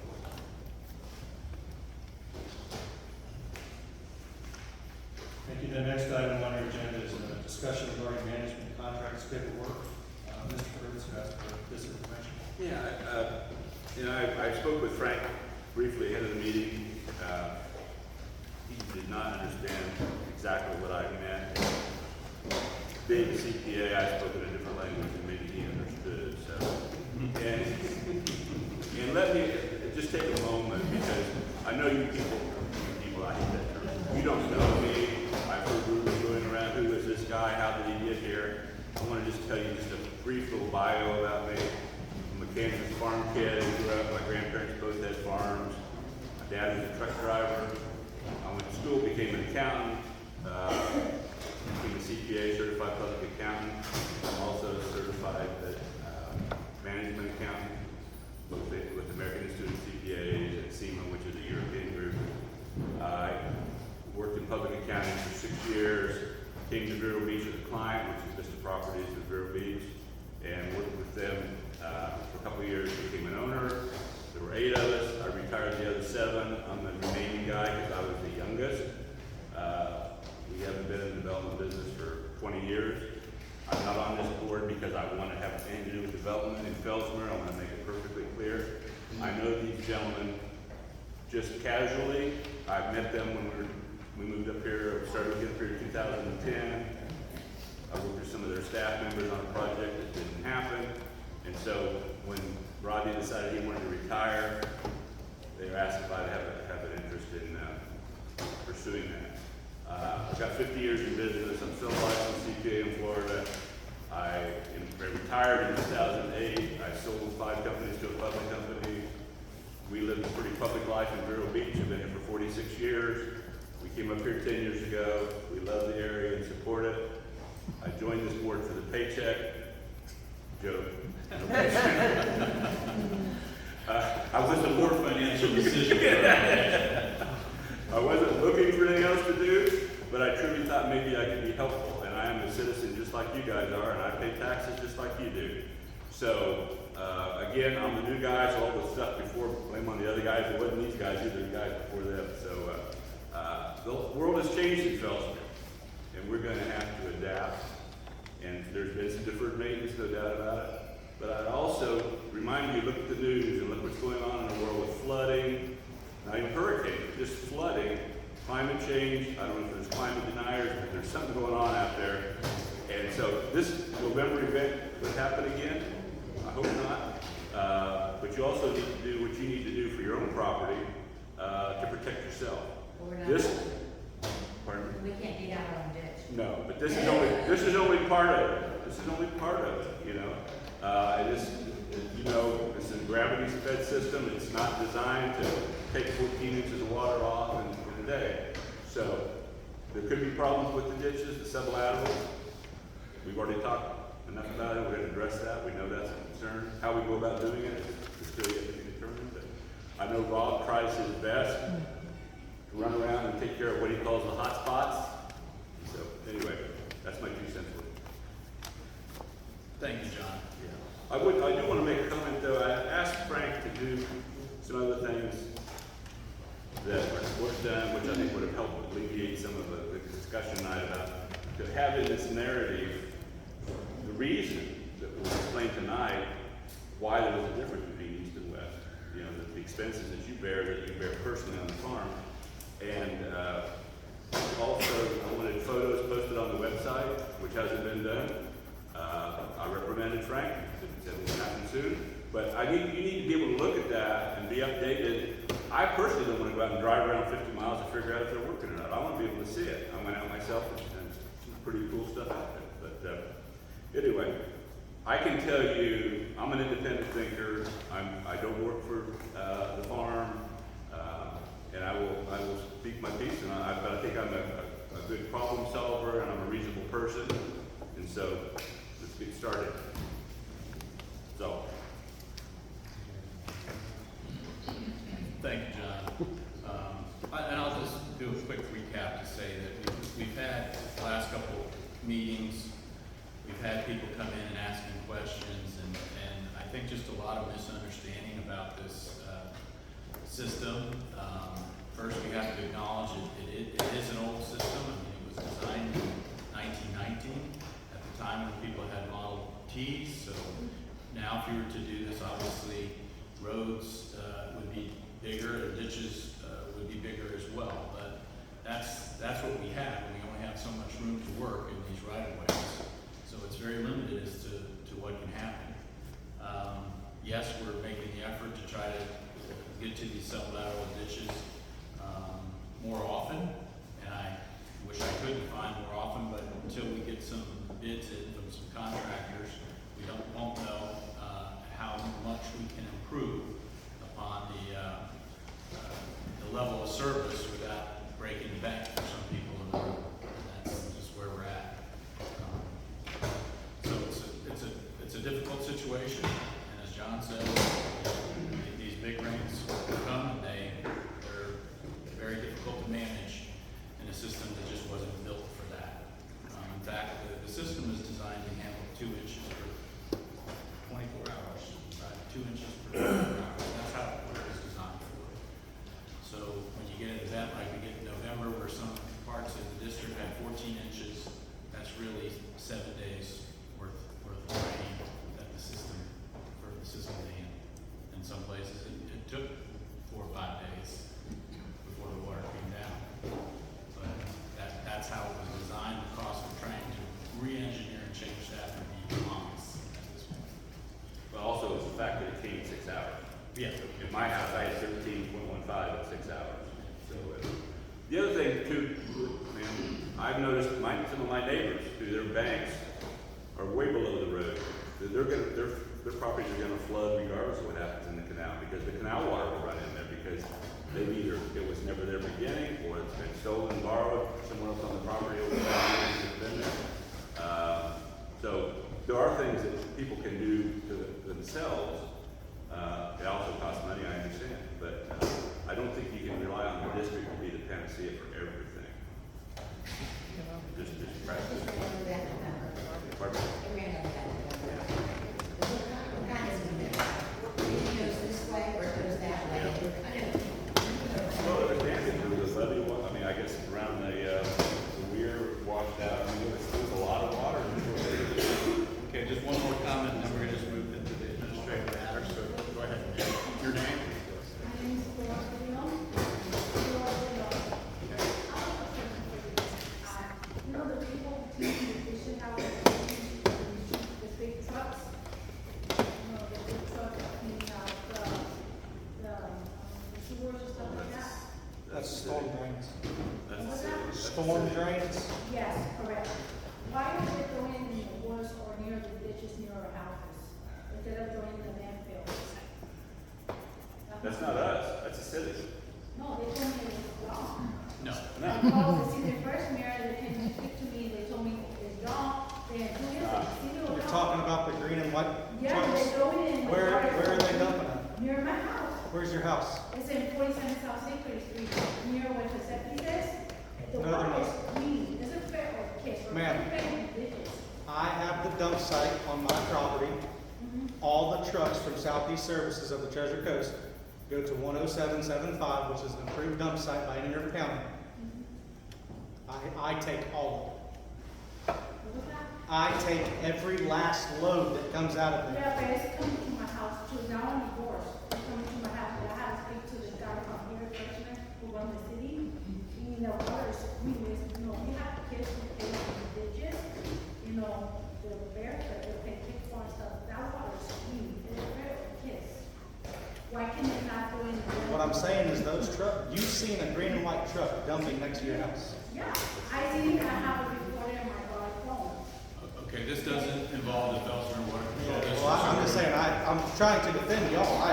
Thank you. The next item on your agenda is a discussion regarding management contracts paperwork. Mr. Curtis, you asked for this information. Yeah, I spoke with Frank briefly ahead of the meeting. He did not understand exactly what I meant. Being a CPA, I spoke in a different language and maybe he understood. So, and let me just take a moment, because I know you people, I hate that term. You don't know me. I've heard rumors going around. Who is this guy? How did he get here? I want to just tell you just a brief little bio about me. I'm a Kansas farm kid. I grew up. My grandparents both had farms. My dad was a truck driver. I went to school, became an accountant, became a CPA, certified public accountant. I'm also certified management accountant, both with the American Institute of CPAs and SEMA, which is a European group. I worked in public accounting for 6 years. Came to Vero Beach with a client, which is Vista Properties in Vero Beach, and worked with them for a couple of years. Became an owner. There were 8 of us. I retired the other 7. I'm the remaining guy because I was the youngest. We haven't been in the development business for 20 years. I'm not on this board because I want to have anything to do with development in Fellsmere. I want to make it perfectly clear. I know these gentlemen just casually. I've met them when we moved up here. We started looking up here in 2010. I worked with some of their staff members on a project that didn't happen. And so when Rodney decided he wanted to retire, they were asked if I'd have an interest in pursuing that. I've got 50 years in business. I'm still a licensed CPA in Florida. I retired in 2008. I sold 5 companies to a public company. We lived a pretty public life in Vero Beach. I've been here for 46 years. We came up here 10 years ago. We love the area and support it. paycheck, joke. I wasn't Poor financial decision. I wasn't looking for anything else to do, but I truly thought maybe I could be helpful. And I am a citizen just like you guys are, and I pay taxes just like you do. So, again, I'm the new guy, so all the stuff before, blame on the other guys. It wasn't these guys, either the guys before them. So, the world has changed in Fellsmere, and we're going to have to adapt. And there's been some deferred maintenance, no doubt about it. But I'd also remind you, look at the news and look what's going on in the world with flooding, not even hurricanes, just flooding, climate change. I don't know if there's climate deniers, but there's something going on out there. And so this November event would happen again. I hope not. But you also need to do what you need to do for your own property to protect yourself. Well, we're not. Pardon me? We can't dig out our own ditch. No, but this is only part of it. This is only part of it, you know. It's a gravity-fed system. It's not designed to take 14 inches of water off in a day. So there could be problems with the ditches, the sublaterals. We've already talked enough about it. We're going to address that. We know that's a concern. How we go about doing it is still yet to be determined. But I know Rob tries his best to run around and take care of what he calls the hot spots. So anyway, that's my 2 cents worth. Thank you, John. I do want to make a comment though. I asked Frank to do some other things that were done, which I think would have helped alleviate some of the discussion tonight about to have in this narrative the reason that was explained tonight why there was a difference between east and west. You know, the expenses that you bear personally on the farm, and also I wanted photos posted on the website, which hasn't been done. I reprimanded Frank, said it will happen soon, but you need to be able to look at that and be updated. I personally don't want to go out and drive around 50 miles to figure out if they're working or not. I want to be able to see it. I went out myself and some pretty cool stuff out there. But anyway, I can tell you, I'm an independent thinker. I don't work for the farm, and I will speak my piece. But I think I'm a good problem solver, and I'm a reasonable person. And so, let's get started. So. Thank you, John. And I'll just do a quick recap to say that we've had the last couple meetings, we've had people come in and asking questions, and I think just a lot of misunderstanding about this system. First, we have to acknowledge it is an old system. I mean, it was designed in 1919 at the time when people had Model Ts. So now, if you were to do this, obviously roads would be bigger, and ditches would be bigger as well. But that's what we have, and we only have so much room to work in these right-of-ways. So it's very limited as to what can happen. Yes, we're making the effort to try to get to these sublateral ditches more often, and I wish I could find more often, but until we get some bids in from some contractors, we won't know how much we can improve upon the level of service without breaking the bank for some people in the room. And that's just where we're at. So it's a difficult situation, and as John said, these big rains come, and they're very difficult to manage in a system that just wasn't built for that. In fact, the system is designed to handle 2 inches per 24 hours, right? 2 inches per 24 hours. That's how it was designed for. So when you get an event like we get in November, where some parts of the district had 14 inches, that's really 7 days worth of rain that the system to handle. In some places, it took 4 or 5 days before the water came down. But that's how it was designed. The cost of trying to re-engineer and change that would be enormous at this point. But also, it's the fact that it came in 6 hours. Yeah. In my house, I had 13.15 in 6 hours. So the other thing too, I've noticed some of my neighbors, through their banks, are way below the road. Their properties are going to flood regardless of what happens in the canal, because the canal water will run in there because maybe either it was never there beginning, or it's been stolen, borrowed, someone else on the property over the years has been there. So Ma'am, I have the dump site on my property. All the trucks from Southeast Services of the Treasure Coast go to 10775, which is an approved dump site by any River County. I take all of it. I take every last load that comes out of there. Yeah, but it's coming to my house too. Now I'm divorced. It's coming to my house. But I have to speak to the guy from here, Fellsmere, who runs the city. You know, water is squeezing. You know, we have kids who pay for the ditches. You know, the bears, but they pay kids for and stuff. That water is squeezing. It's very kids. Why can they not go in? What I'm saying is those trucks, you've seen a green and white truck dumping next to your house. Yeah, I see. I have a report in my phone. Okay, this doesn't involve the Fellsmere Water Control District. Well, I'm just saying, I'm trying to defend y'all. I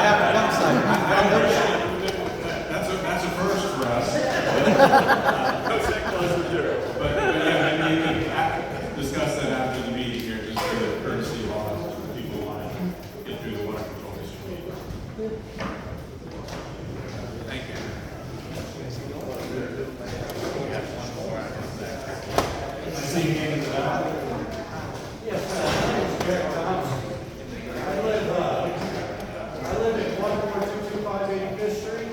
have a dump site. That's a first for us. What's that closer to? But yeah, maybe we can discuss that after the meeting here, just for the courtesy of all the people who want to get through the water control district. Thank you. I live at 14225 85th Street.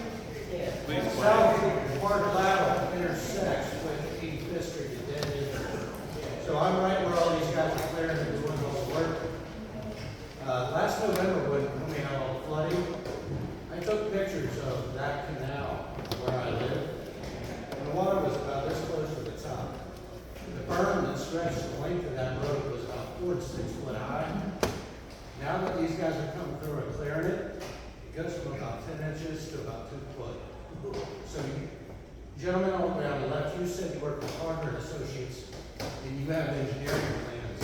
South Park Lateral intersects with 85th Street at dead end. So I'm right where all these guys are clearing and doing all the work. Last November when we had all the flooding, I took pictures of that canal where I live. And the water was about this close to the top. The berm that stretched the length of that road was about 4 to 6 foot high. Now that these guys are coming through and clearing it, it goes from about 10 inches to about 2 foot. So you, gentlemen all the way on the left, you said you work with Parker and Associates, and you have engineering plans.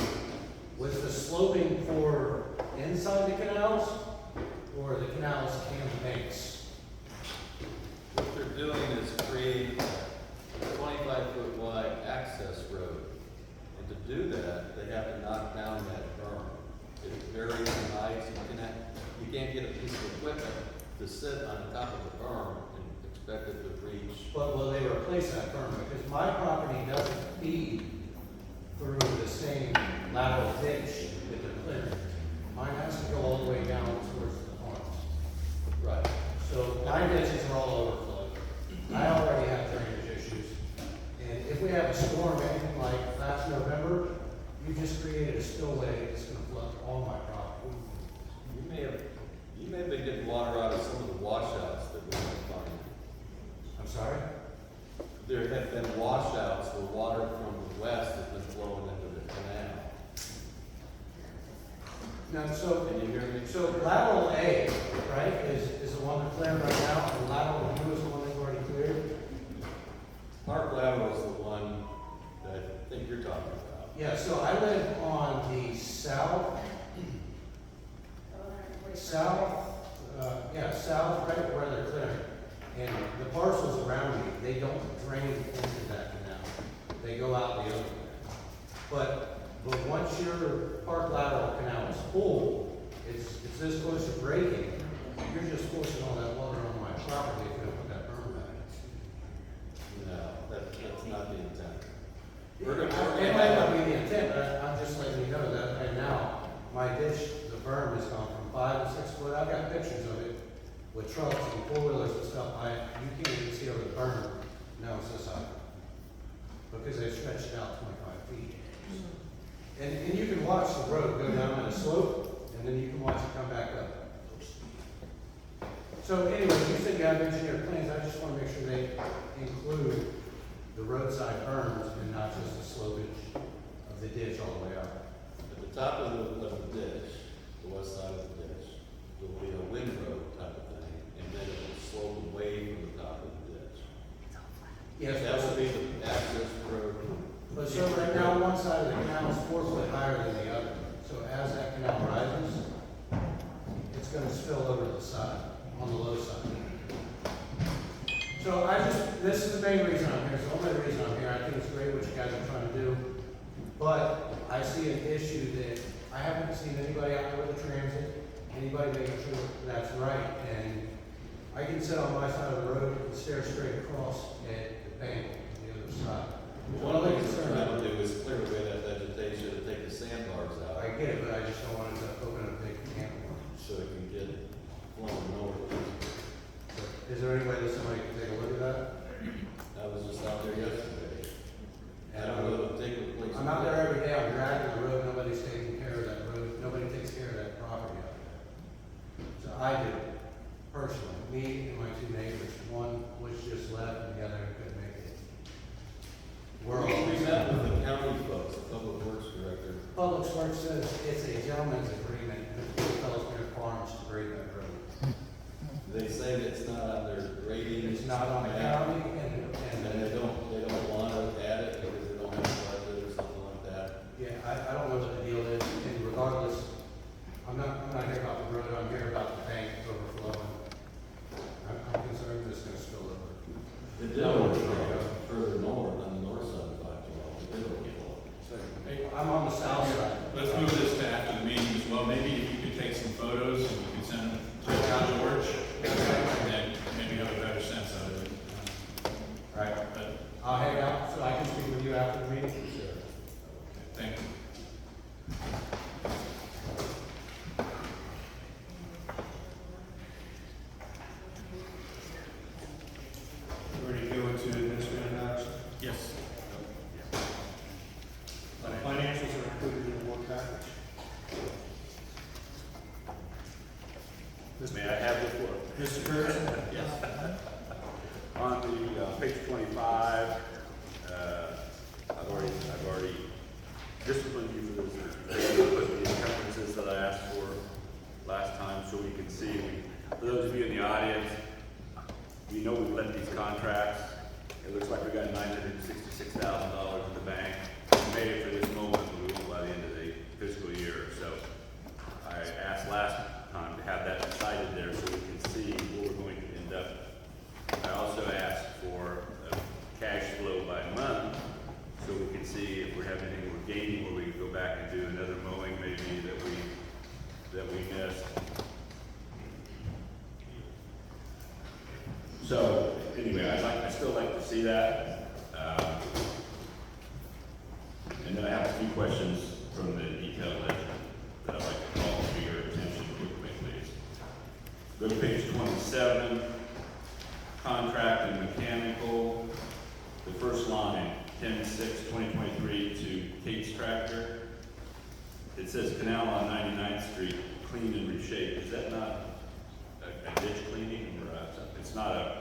Was the sloping for inside the canals, or the canals and the banks? What they're doing is create a 25-foot wide access road. And to do that, they have to knock down that berm. It varies in heights. You can't get a piece of equipment to sit on the top of the berm and expect it to reach. But will they replace that berm? Because my property doesn't feed through the same lateral ditch that they're clearing. Mine has to go all the way down towards the farms. Right. So my ditches are all overflowed. I already have drainage issues. And if we have a storm, anything like last November, you just created a spillway that's gonna flood all my property. You may have been getting water out of some of the washouts that we have finding. I'm sorry? There have been washouts where water from the west has been flowing into the canal. Now, so, Can you hear me? so lateral A, right, is the one they're clearing right now, and lateral B is the one they've already cleared? Park Lateral is the one that I think you're talking about. Yeah, so I live on the south, south, right where they're clearing. And the parcels around me, they don't drain into that canal. They go out the other way. But once your Park Lateral canal is full, it's this close to breaking, you're just forcing all that water on my property if you don't put that berm back. No, that's not the intent. It might not be the intent, but I'm just letting you know that right now, my ditch, the berm has gone from 5 to 6 foot. I've got pictures of it with trucks and four-wheelers and stuff. You can't even see over the berm. Now it's this high. Because they stretched it out 25 feet. And you can watch the road go down at a slope, and then you can watch it come back up. So anyway, you said you have engineered plans. I just want to make sure they include the roadside berms and not just the slopage of the ditch all the way up. At the top of the ditch, the west side of the ditch, there'll be a windrow type of thing, and then it will slope away from the top of the ditch. Yes, That will be the access road. but so right now, one side of the canal is 4 foot higher than the other. So as that canal rises, it's gonna spill over to the side, on the low side. So this is the main reason I'm here, it's the only reason I'm here. I think it's great what you guys are trying to do. But I see an issue that I haven't seen anybody out there with a transit, anybody making sure that's right. And I can sit on my side of the road and stare straight across at the bank on the other side. One get it, but I just don't want it to open a big can of worms. So it can get flowing over. Is there any way that somebody can take a look at that? I was just out there yesterday. And I will take a place. I'm out there every day, I'm dragging the road, nobody's taking care of that road, nobody takes care of that property out there. So I do, personally, me and my two neighbors, one was just left and the other couldn't make it. We're all. We met with the county folks, the public works director. Public Works says it's a gentleman's agreement between Fellsmere Farms to grade that road. They say that it's not on their grading. It's not on the county And they don't want to add it because they don't have a budget or something like that. yeah, I don't know what the deal is, and regardless, I'm not here about the road, I'm here about the bank overflowing. I'm concerned this is gonna spill over. It did overflow further north on the north side of 512. It did overflow. Hey, I'm on the south side. let's move this to after the meeting as well. Maybe if you could take some photos and you could send them to George, and then maybe have a better sense of it. Right. But, I'll hang out, so I can speak with you after the meeting? sure. Thank you. Ready to go into administrative matters? Yes. Financials are included in the board package. May I have the floor? Mr. Curtis? Yes. On the page 25, I've already disciplined you for this. Put the encumbrances that I asked for last time so we can see. For those of you in the audience, we know we've let these contracts. It looks like we got $966,000 in the bank. We made it for this moment, but we won't by the end of the fiscal year. So I asked last time to have that decided there so we can see where we're going to end up. I also asked for a cash flow by month so we can see if we're having anything we're gaining, where we can go back and do another mowing maybe that we missed. So anyway, I still like to see that. And then I have a few questions from the detailed ledger that I'd like to call to your attention quickly, please. Go to page 27, contract and mechanical. The first line, 10/6/2023 to Kate's Tractor. It says canal on 99th Street, cleaned and reshaped. Is that not a ditch cleaning or it's not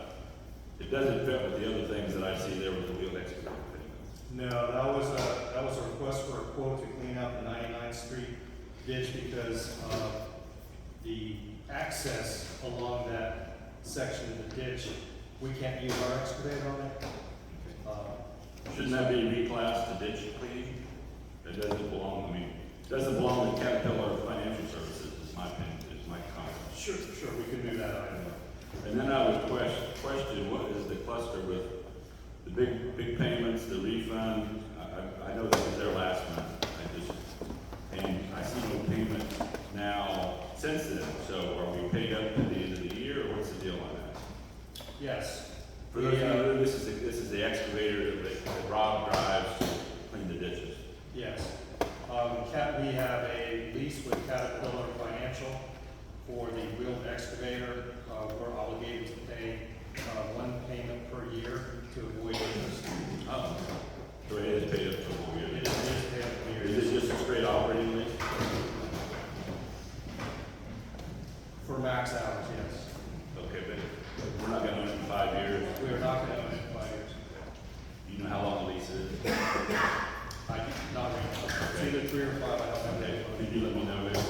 it doesn't fit with the other things that I see there with the wheel excavator. No, that was a request for a quote to clean up the 99th Street ditch because the access along that section of the ditch, we can't use our excavator on it. Shouldn't that be reclassed to ditch cleaning? It doesn't belong, it doesn't belong to Caterpillar Financial Services, is my opinion, is my comment. Sure, we can do that item. And then I would question what is the cluster with the big payments, the refund? I know this was there last month. And I see no payment now since then. So are we paid up at the end of the year, or what's the deal on that? Yes. For those of you who know, this is the excavator that Rob drives to clean the ditches. Yes. We have a lease with Caterpillar Financial for the wheeled excavator. We're obligated to pay one payment per year to avoid interest. Oh, so it is paid up to a whole year. It is paid up for years. Is it just a straight operating lease? For max hours, yes. Okay, but we're not gonna own it in 5 years. We are not going to own it in 5 years. You know how long the lease is? I do not right now. It's either 3 or 5, I don't have Okay, that. could you let me know that?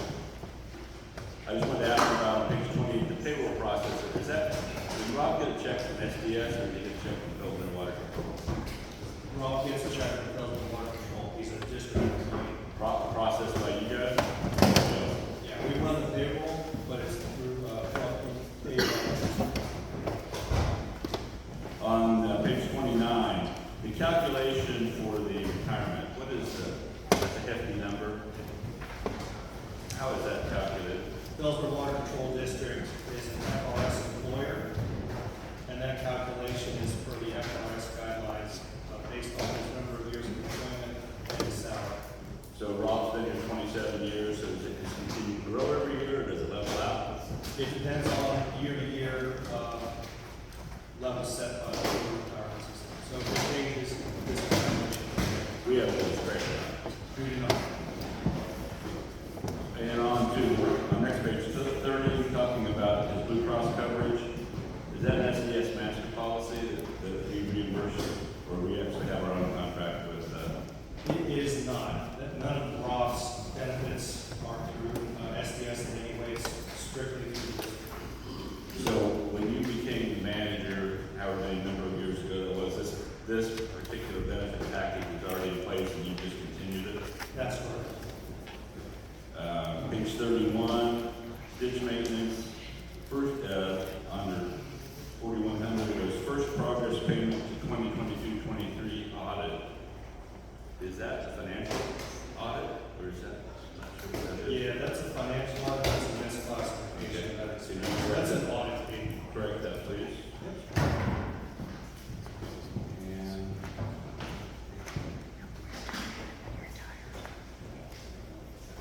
I just wanted to ask about page 28, the payroll process. Is that, did Rob get a check from SDS or did he get a check from Fellsmere Water Control? Rob gets a check from Fellsmere Water Control. He's a district employee. Processed by you guys? Yeah, we run the payroll, but it's through, payroll. On page 29, the calculation for the retirement, what is that's a hefty number. How is that calculated? Fellsmere Water Control District is an FRS employer, and that calculation is for the FRS guidelines based on his number of years of employment and his salary. So Rob's been here 27 years, We do not. And on to our next page, 30, talking about the Blue Cross coverage. Is that an SDS master policy that we reimburse, or we actually have our own contract with? It is not. None of the Roth's benefits are through SDS in any way, it's strictly through. So when you became the manager, however many number of years ago that was, this particular benefit package was already in place and you just continued it? That's correct. Page 31, ditch maintenance, first, under 4100, it was first progress payment to 2022-23 audit. Is that a financial audit, or is that, I'm not sure what that is? Yeah, that's a financial audit, that's a misclassification. That's an audit fee. Correct that, please.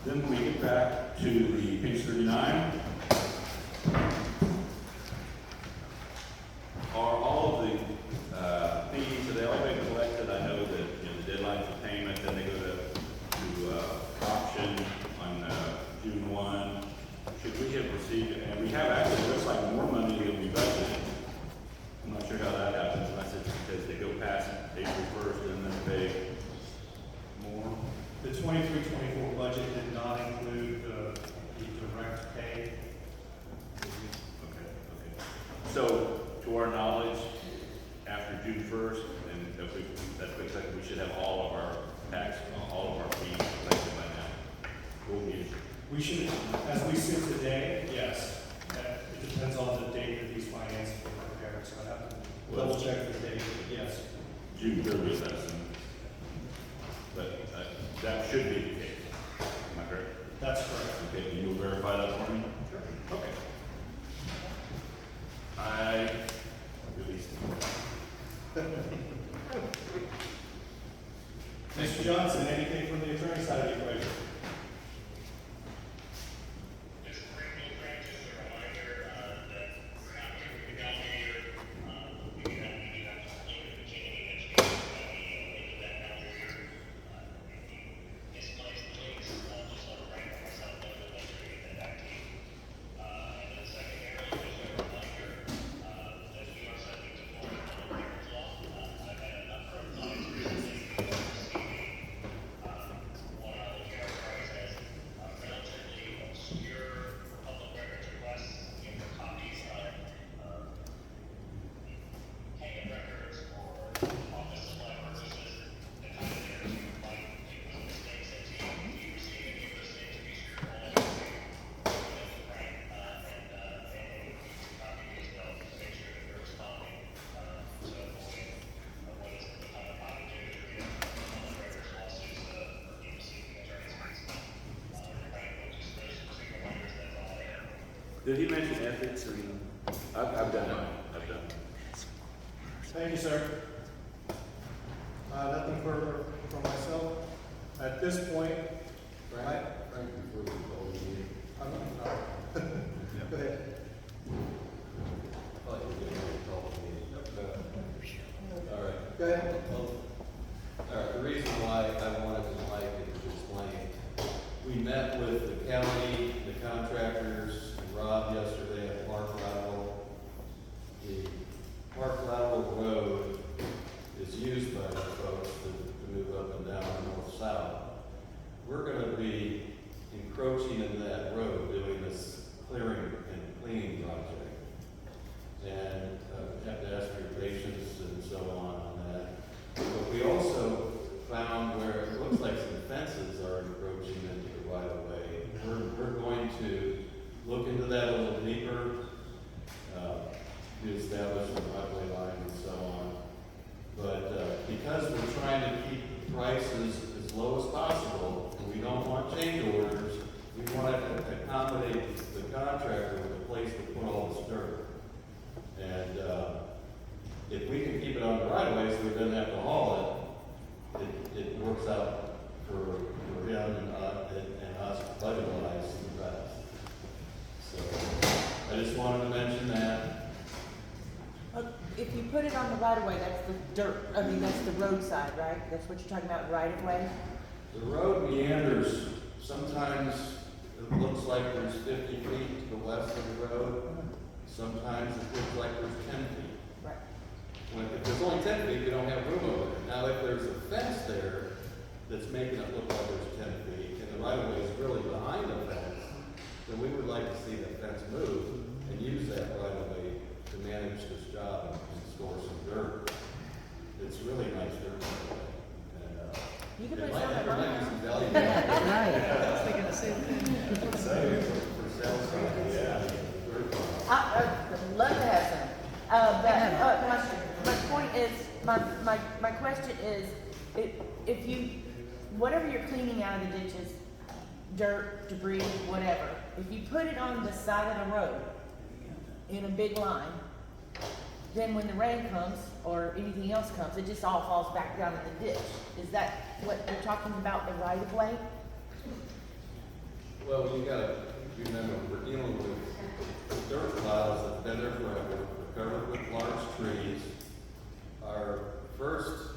And then we get back to the page 39. Are all of the fees, have they all been collected? I know that, the deadline for payment, then they go to auction on June 1. Should we have received it? And we have actually, it looks like more money than we budgeted. I'm not sure how that happens unless it's because they go past April 1st and then pay more. The 23-24 budget did not include the direct pay. Okay. So, to our knowledge, after June 1st, and that's exactly, we should have all of our tax, all of our fees collected by now. We'll be. We should, as we sit today, yes. It depends on the date that these finances were prepared, so I have to double check the date, but yes. June 30th, that's, but that should be the case. Am I correct? That's correct. Okay, can you verify that for me? Sure. Okay. I released it. Mr. Johnson, anything from the attorney side of the equation? Did he mention ethics or anything? I've done it. I've done it. Thank you, sir. Nothing further from myself. At this point, Frank, before we call the meeting. Go ahead. I thought you were getting ready to call the meeting. All right. Go ahead. All right, the reason why I wanted Mike to explain, we met with the county, the contractors, and Rob yesterday at Park Lateral. The Park Lateral Road is used by the folks to move up and down north-south. We're gonna be encroaching in that road, doing this clearing and cleaning project. And have to ask for your patience and so on that. But we also found where it looks like some fences are encroaching into the right of way. We're going to look into that a little deeper, to establish the right of way line and so on. But because we're trying to keep the prices as low as possible, and we don't want change orders, we want to accommodate the contractor with a place to put all this dirt. And if we can keep it on the right of way so we don't have to haul it, it works out for him and us budget-wise the best. So I just wanted to mention that. If you put it on the right of way, that's the dirt, that's the roadside, right? That's what you're talking about, right of way? The road meanders, sometimes it looks like there's 50 feet to the west of the road, sometimes it looks like there's 10 feet. Right. If there's only 10 feet, we don't have room over there. Now, if there's a fence there that's making it look like there's 10 feet, and the right of way is really behind the fence, then we would like to see that fence move and use that right of way to manage this job and store some dirt. It's really nice dirt. And, You can it put might some have at my maybe some house. value. Right. I was thinking the same thing. For sale sign, yeah. I'd love to have some. My point is, my question is, if you, whatever you're cleaning out of the ditches, dirt, debris, whatever, if you put it on the side of the road in a big line, then when the rain comes or anything else comes, it just all falls back down in the ditch. Is that what you're talking about, the right of way? Well, you gotta remember, we're dealing with dirt piles that've been there forever, we're covered with large trees. Our first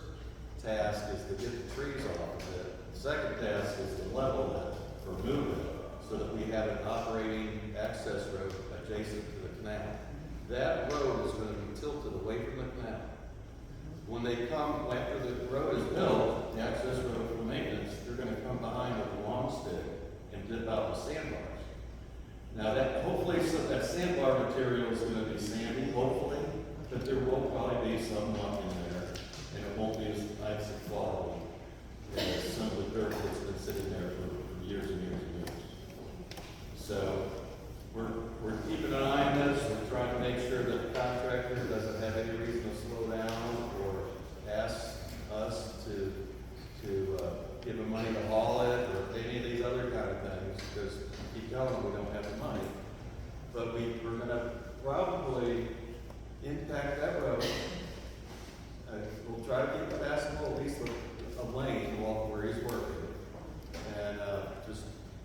task is to get the trees off of it. The second task is to level it or move it so that we have an operating access road adjacent to the canal. That road is gonna be tilted away from the canal. When they come, after the road is built, the access road for maintenance, they're gonna come behind with a long stick and dip out the sandbars. Now that, hopefully, so that sandbar material is gonna be sandy, hopefully, but there will probably be some muck in there, and it won't be as nice a quality as some of the dirt that's been sitting there for years and years and years. So, we're keeping an eye on this, we're trying to make sure that the contractor doesn't have any reason to slow down or ask us to give him money to haul it or any of these other kind of things, because we keep telling them we don't have the money. But we're gonna probably impact that road. We'll try to keep it passable, at least a lane where he's working. And just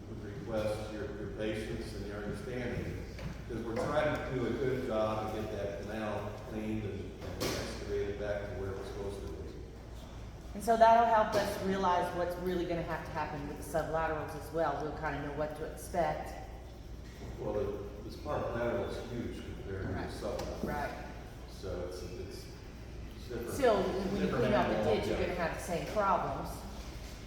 would request your patience and your understanding, because we're trying to do a good job to get that canal cleaned and excavated back to where it's supposed to be. And so that'll help us realize what's really gonna have to happen with the sublaterals as well. We'll kind of know what to expect. Well, this part lateral is huge compared to the sublateral. Right. So it's different. Still, when you different clean out the animal ditch, you're altogether. gonna have the same problems,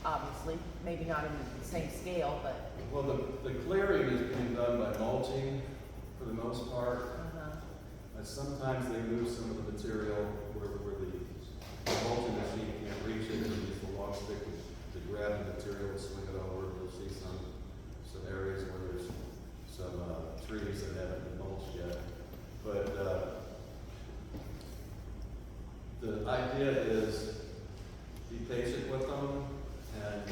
obviously. Maybe not in the same scale, but. Well, the clearing is being done by mulching for the most part. And sometimes they move some of the material where the mulching machine can't reach it, and use the long stick to grab the material and swing it over. You'll see some areas where there's some trees that haven't been mulched yet. But the idea is be patient with them, and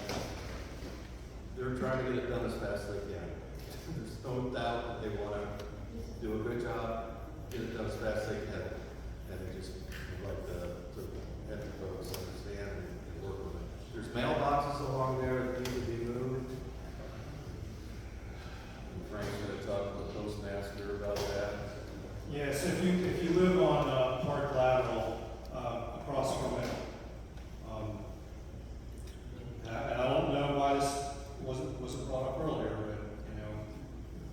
they're trying to get it done as fast as they can. There's no doubt that they want to do a good job, get it done as fast as they can, and they just would like to have the folks understand and work with it. There's mailboxes along there that need to be moved. And Frank's going to talk to the postmaster about that. Yes, if you live on Park Lateral, across from it, and I don't know why this wasn't brought up earlier, but,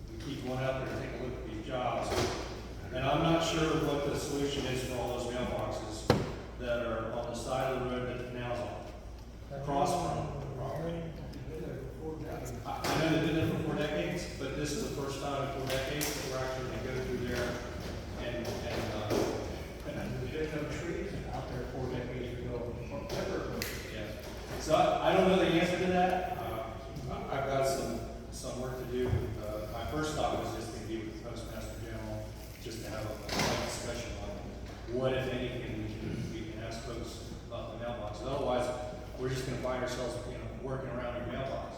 we keep going out there to take a look at these jobs. And I'm not sure what the solution is for all those mailboxes that are on the side of the road that the canal's on, across from the property. I know they've been there for 4 decades, but this is the first time in 4 decades that we're actually going to go through there and there's no trees out there 4 decades ago. Yeah. So I don't know the answer to that. I've got some work to do. My first thought was just to be with the Postmaster General, just to have a discussion on what, if anything, we can ask folks about the mailboxes. Otherwise, we're just going to find ourselves, working around your mailbox.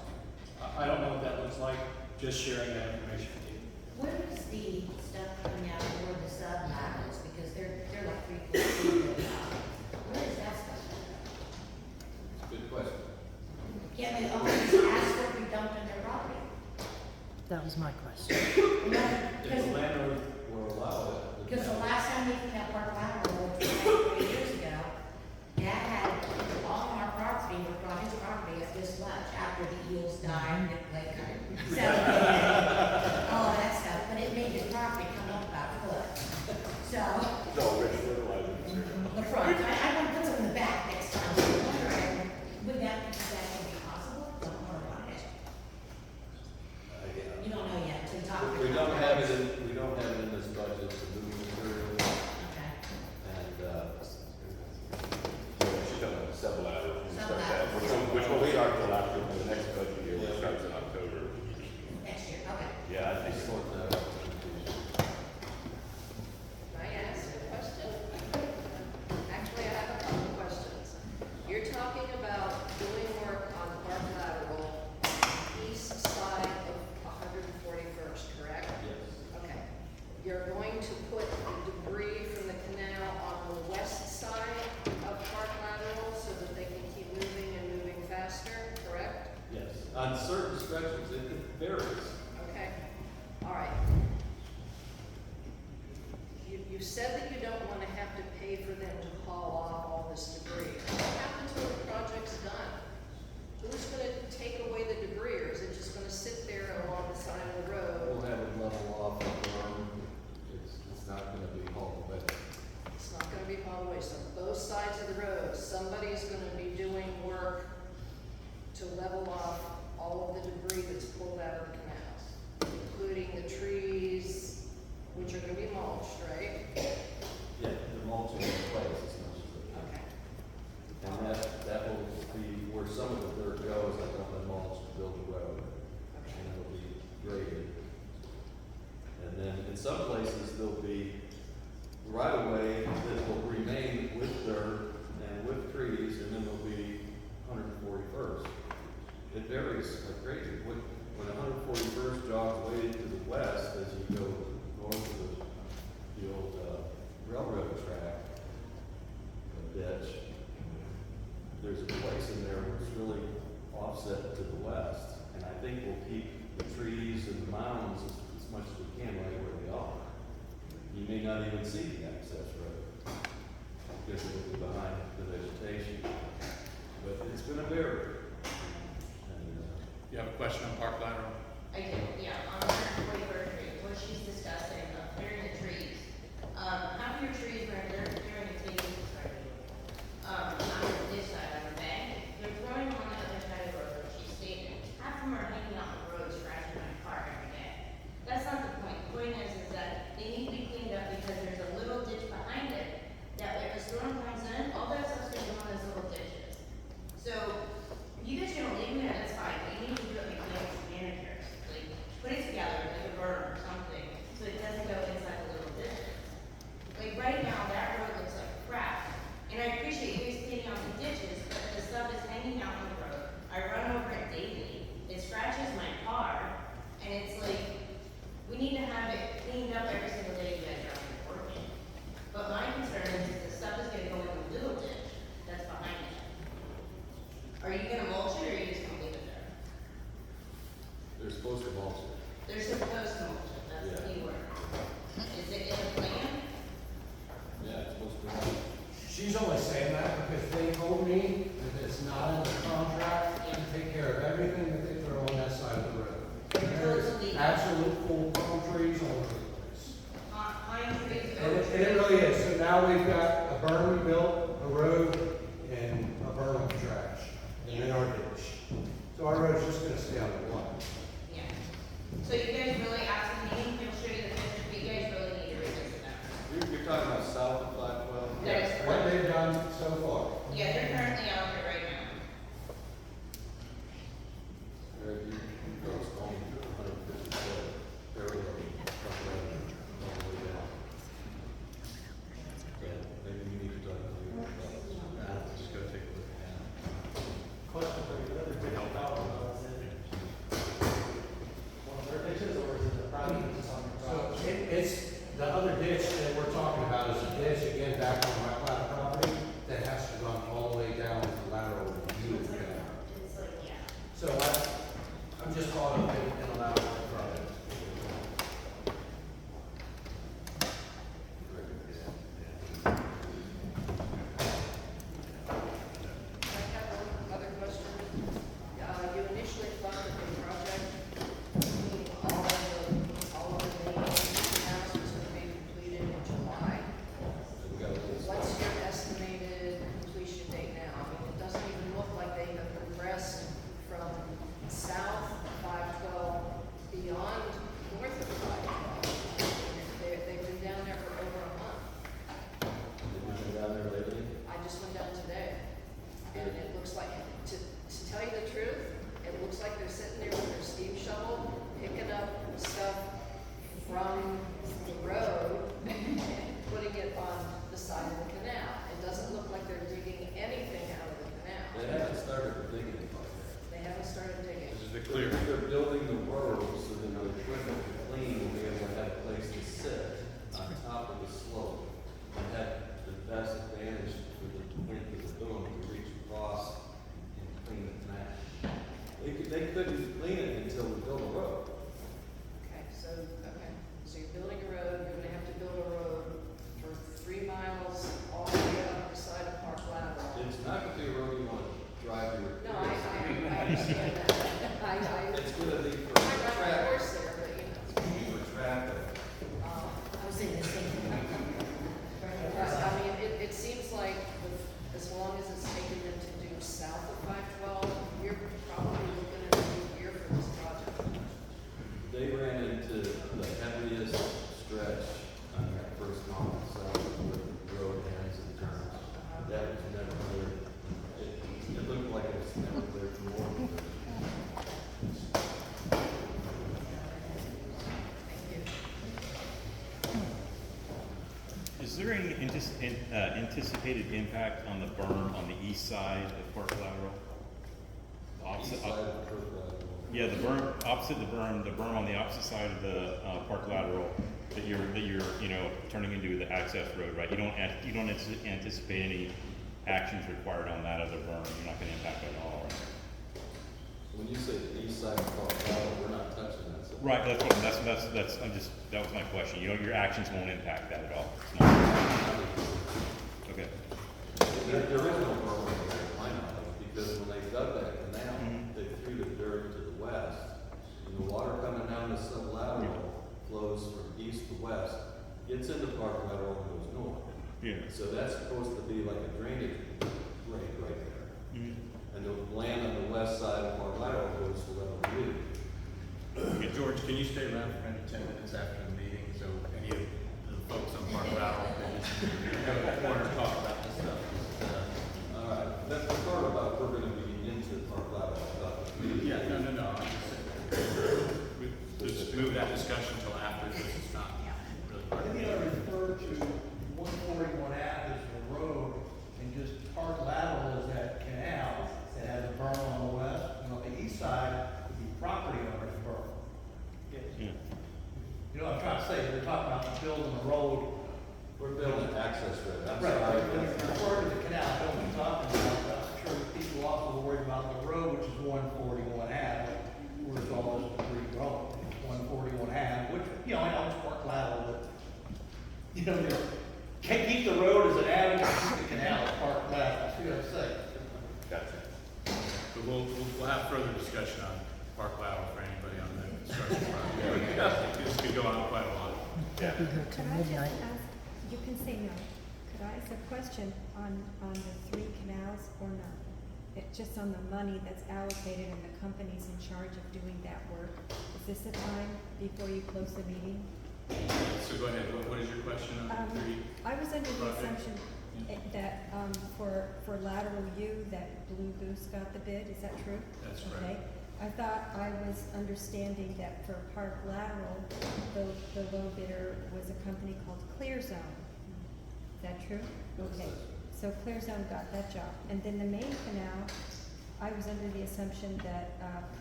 I don't know what that looks like. Just sharing that information with you. Where is the stuff coming out for the sublaterals, because they're like 3 feet high. Where is that stuff? Good question. Can they always ask for it to be dumped on their property? That was my question. If the landlord will allow it. Because the last time we cleaned out Park Lateral, which was like 3 years ago, Dad had all of our property, was on his property at this level. start till after the next budget year, which starts in October. Next year, okay. Yeah, I think so. Can I ask a question? Actually, I have a couple questions. You're talking about doing work on Park Lateral, east side of 141st, correct? Yes. Okay. You're going to put the debris from the canal on the west side of Park Lateral so that they can keep moving and moving faster, correct? Yes. On certain stretches, it varies. Okay, all right. You said that you don't want to have to pay for them to haul off all this debris. What happens when the project's done? Who's gonna take away the debris, or is it just gonna sit there along the side of the road? We'll have it level off the berm. It's not gonna be hauled away. It's not gonna be hauled away, so both sides of the road, somebody's gonna be doing work to level off all of the debris that's pulled out of the canals, including the trees, which are gonna be mulched, right? Yeah, the mulching in place as much as they can. Okay. And that will be where some of the dirt goes, like on the mulch to build the road. And it'll be graded. And then in some places, there'll be right of way that will remain with dirt and with trees, and then there'll be 141st. It varies like crazy. When 141st jogs way to the west, as you go north of the old railroad track, ditch, there's a place in there where it's really offset to the west, and I think we'll keep the trees and the mounds as much as we can right where they are. You may not even see the access road, because it will be behind the vegetation, but it's gonna vary. And, You have a question on Park Lateral? I do, yeah, on 141st Street, what she's discussing, clearing the trees. Half of your trees where they're clearing the trees, on this side, on the bank, they're throwing them on the other side of the road, where she's stating, half of them are hanging out on the road, scratching my car every day. That's not the point. The point is that they need to be cleaned up because there's a little ditch behind it, that if a storm comes in, all that stuff's gonna go in those little ditches. So, if you guys are gonna leave them there, that's fine, but you need to do it like managers, like, put it together, like a berm or something, so it doesn't go inside the little ditches. Like, right now, that road looks like crap, and I appreciate you guys cleaning out the ditches, but the stuff is hanging out on the road. I run over it daily, it scratches my car, and it's like, we need to have it cleaned up every single day you guys are out here working. But my concern is that the stuff is gonna go in the little ditch that's behind it. Are you gonna mulch it, or are you just gonna leave it there? they're supposed to mulch it. They're supposed to mulch it, that's the key word. Is it in the plan? Yeah, it's supposed to be mulched. She's only saying that because they told me that it's not in the contract to take care of everything that they throw on that side of the road. There is absolute full palm trees all over the place. Pine trees, And oak it trees. really is. So now we've got a berm we built, a road, and a berm of trash, and then our ditch. So our road's just gonna stay on the line. Yeah. So you guys really, after the meeting, he'll show you the picture, but you guys really need to revisit that. You're talking about south of 512? That is What correct. they've done so far. Yeah, they're currently out there right now. Or if you go only 150 foot, parallel, all the way down. Yeah, maybe we need to talk to you about that. Just go take a look at that. Question for you, whether we help out on those, one of their ditches, or is it the private ditches on your So property? it's, the other ditch that we're talking about is a ditch, again, back on my private property, that has to run all the way down the lateral view. It's like, yeah. So I'm just caught up in a lateral project. I have one other question. You initially thought that the project, meaning all of the main house was gonna be completed in July. We got a list. What's your estimated completion date now? I mean, it doesn't even look like they have progressed from south of 512 beyond north of 512. They've been down there for over a month. Did you go down there lately? I just went down today, and it looks like to tell you the truth, it looks like they're sitting there with their steam shovel, picking up stuff from the road and putting it on the side of the canal. It doesn't look like they're digging anything out of the canal. They haven't started digging like that. They haven't started digging. This is the clear. They're building the road so that the equipment to clean will be able to have a place to sit on top of the slope and have the best advantage for the length of the boom to reach across and clean the canal. They couldn't clean it until we built a road. Okay, so you're building a road, you're gonna have to build a road for 3 miles all the way up the side of Park Lateral. It's not gonna be a road you wanna drive your. No, I understand that. It's gonna be for I ride my traffic. horse there, but you know. For traffic. I was thinking the same thing. I mean, it seems like as long as it's taking them to do south of 512, you're probably looking at a good year for this project. They ran into the heaviest stretch on that first mile, so where the road ends and turns. That was never clear. It looked like it was never clear for more than 30 minutes. Is there any anticipated impact on the berm on the east side of Park Lateral? East side of the Park Lateral. Yeah, the berm, opposite the berm on the opposite side of the Park Lateral that you're turning into the access road, right? You don't anticipate any actions required on that other berm. You're not going to impact it at all, right? When you say the east side of Park Lateral, we're not touching that. So Right. That was my question. Your actions won't impact that at all. It's not- Okay. There is no berm there, I know, because when they dug that canal, they threw the dirt to the west, and the water coming down the sublateral flows from east to west, gets into Park Lateral and goes north. Yeah. So that's supposed to be like a drainage break right there. And the land on the west side of Park Lateral goes to level view. Okay, George, can you stay around for maybe 10 minutes after the meeting, so any of the folks on Park Lateral want to talk about this stuff? All right, that's the part about we're gonna be into Park Lateral stuff. Yeah, no, I'm just move that discussion until after, because it's not really part of Maybe I refer to 141 Ave as the road, and just Park Lateral is that canal that has a berm on the west, and on the east side would be property owner's berm. Yeah. You know what I'm trying to say, they're talking about building a road. We're building an access road, I'm Right, sorry. when you refer to the canal, I know what you're talking about, but I'm sure people also are worried about the road, which is 141 Ave, where it's all this debris growing. 141 Ave, which, I know it's Park Lateral, but, you can't keep the road as an avenue, keep the canal at Park Lateral, see what I'm saying? Gotcha. But we'll have further discussion on Park Lateral for anybody on the construction project. This could go on quite a lot. That'd be good Could to I just midnight. ask, you can say no, could I ask a question on the 3 canals or no? Just on the money that's allocated and the company's in charge of doing that work. Is this the time before you close the meeting? So go ahead, what is your question on the 3? I was under the project? assumption that, for lateral U, that Blue Goose got the bid, is that true? That's correct. Okay. I thought I was understanding that for Park Lateral, the low bidder was a company called Clear Zone. Is that true? Okay, so Clear Zone got that job. And then the main canal, I was under the assumption that,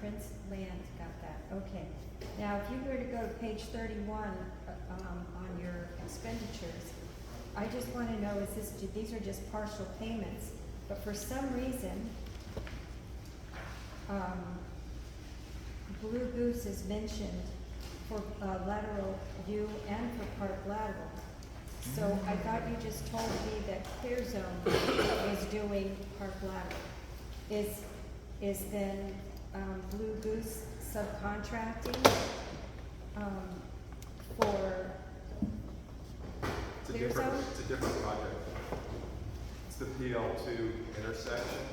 Prince Land got that. Okay. Now, if you were to go to page 31, on your expenditures, I just want to know, these are just partial payments, but for some reason, Blue Goose is mentioned for lateral U and for Park Lateral. So I thought you just told me that Clear Zone is doing Park Lateral. Is then Blue Goose subcontracting for Clear Zone? It's a different project. It's the PL2 intersection.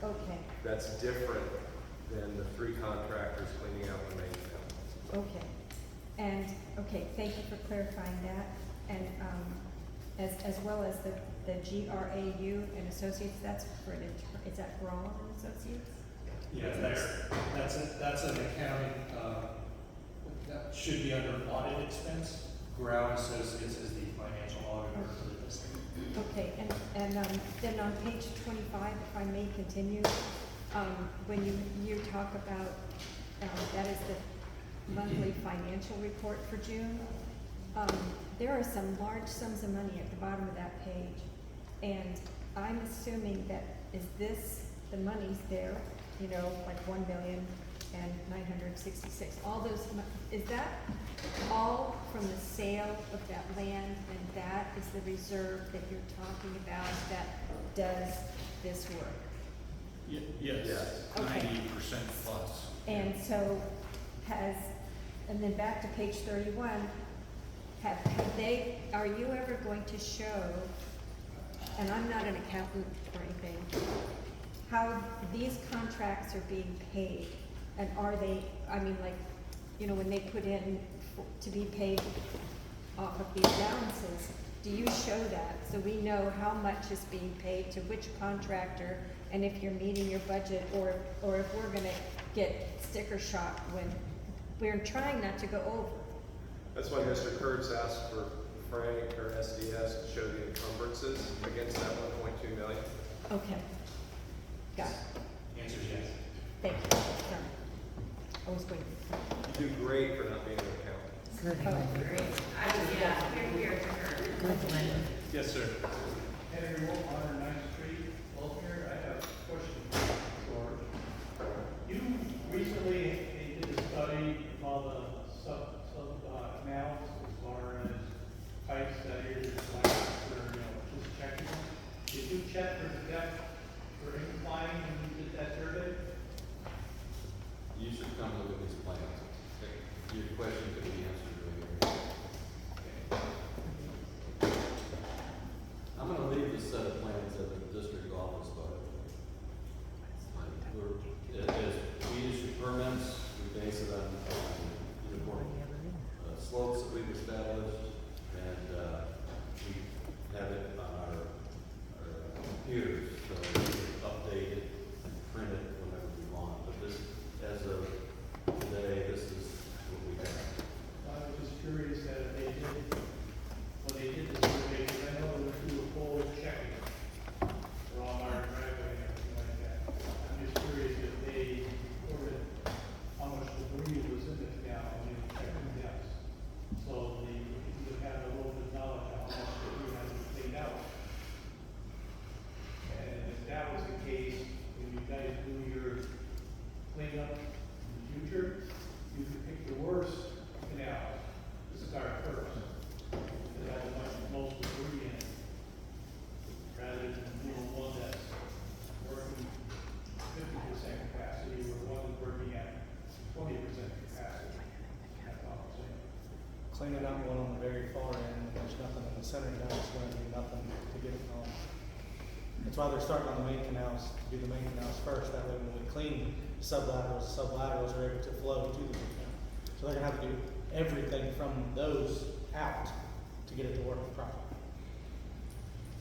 Okay, That's different than the 3 contractors cleaning out the main canal. okay. And, thank you for clarifying that. And as well as the GRAU and Associates, that's for an Is that Braun and Associates? Yeah, that's an accounting, that should be under audit expense. Brown Associates is the financial auditor for the district. Okay, and then on page 25, if I may continue, when you talk about, that is the monthly financial report for June, there are some large sums of money at the bottom of that page. And I'm assuming that, is this, the money's there, you know, like 1,966,000, all those, is that all from the sale of that land, and that is the reserve that you're talking about that does this work? Yes, Yes. 90% plus. And so and then back to page 31, are you ever going to show, and I'm not an accountant or anything, how these contracts are being paid? And are they, I mean, like, you know, when they put in to be paid off of these balances, do you show that so we know how much is being paid to which contractor, and if you're meeting your budget, or if we're gonna get sticker shock when we're trying not to go over? That's why Mr. Kurtz asked for Frank or SDS to show the encumbrances against that 1.2 million. Okay. Got it. Answer is yes. Thank you. Sorry. I was waiting. You do great for not being an accountant. Good, Oh, Wendy. Great. Here to her. Good, Wendy. Yes, sir. Henry Wolf, 109th Street, Fellsmere. I have a question for George. You recently did a study of all the canals as far as pipes that are like, for, you know, just checking them. Did you check for the depth for incline when you did that survey? You should come look at these plans. Your question could be answered right here. I'm gonna leave this set of plans at the district office, but as we issue permits, we base it on uniform slopes that we've established, and we have it on our computers, so we can update it and print it whenever we want. But this, as of today, this is what we have. I was just curious that if they did, when they did the survey, because I know they went through a full checking for all our driveway and everything like that. I'm just curious if they reported how much debris was in the canal when they checked them down. So you would have a little bit of knowledge of how much debris has been cleaned out. And if that was the case, when you guys do your cleanup in the future, you could pick the worst canal to start first. It has the most debris in it, rather than one that's working 50% capacity or one that's working at 20% capacity. That's all I'm saying. Cleaning out one on the very far end, and there's nothing in the center now, it's going to be nothing to get it home. That's why they're starting on the main canals, to do the main canals first, that way when we clean sublaterals are able to flow to the main canal. So they're gonna have to do everything from those out to get it to work properly.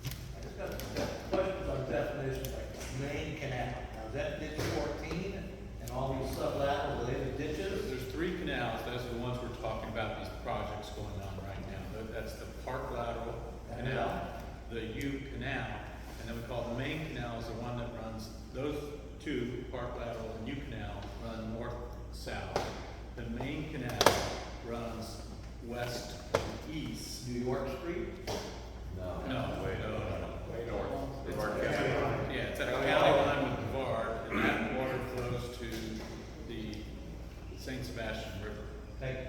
I just got questions on definition, like main canal. Now, is that ditch 14 and all these sublaterals within the ditches? There's 3 canals, those are the ones we're talking about, these projects going on right now. That's the Park Lateral Canal, the U Canal, and then we call the main canal is the one that runs, those 2, Park Lateral and U Canal, run north-south. The main canal runs west to east. New York Street? No, way north. It's our county line. Yeah, it's at a county line with Brevard, and that water flows to the St. Sebastian River. Thank you.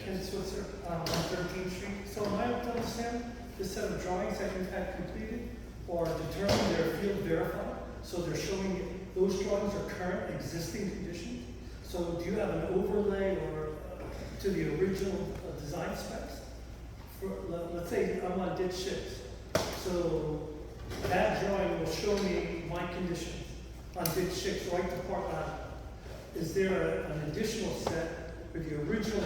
Ken Switzer, on 13th Street. So am I to understand the set of drawings that you've had completed or determined they're field verified? So they're showing those drawings are current existing conditions? So do you have an overlay or to the original design specs? For, let's say I'm on ditch 6. So that drawing will show me my conditions on ditch 6 right to Park Avenue. Is there an additional set with the original,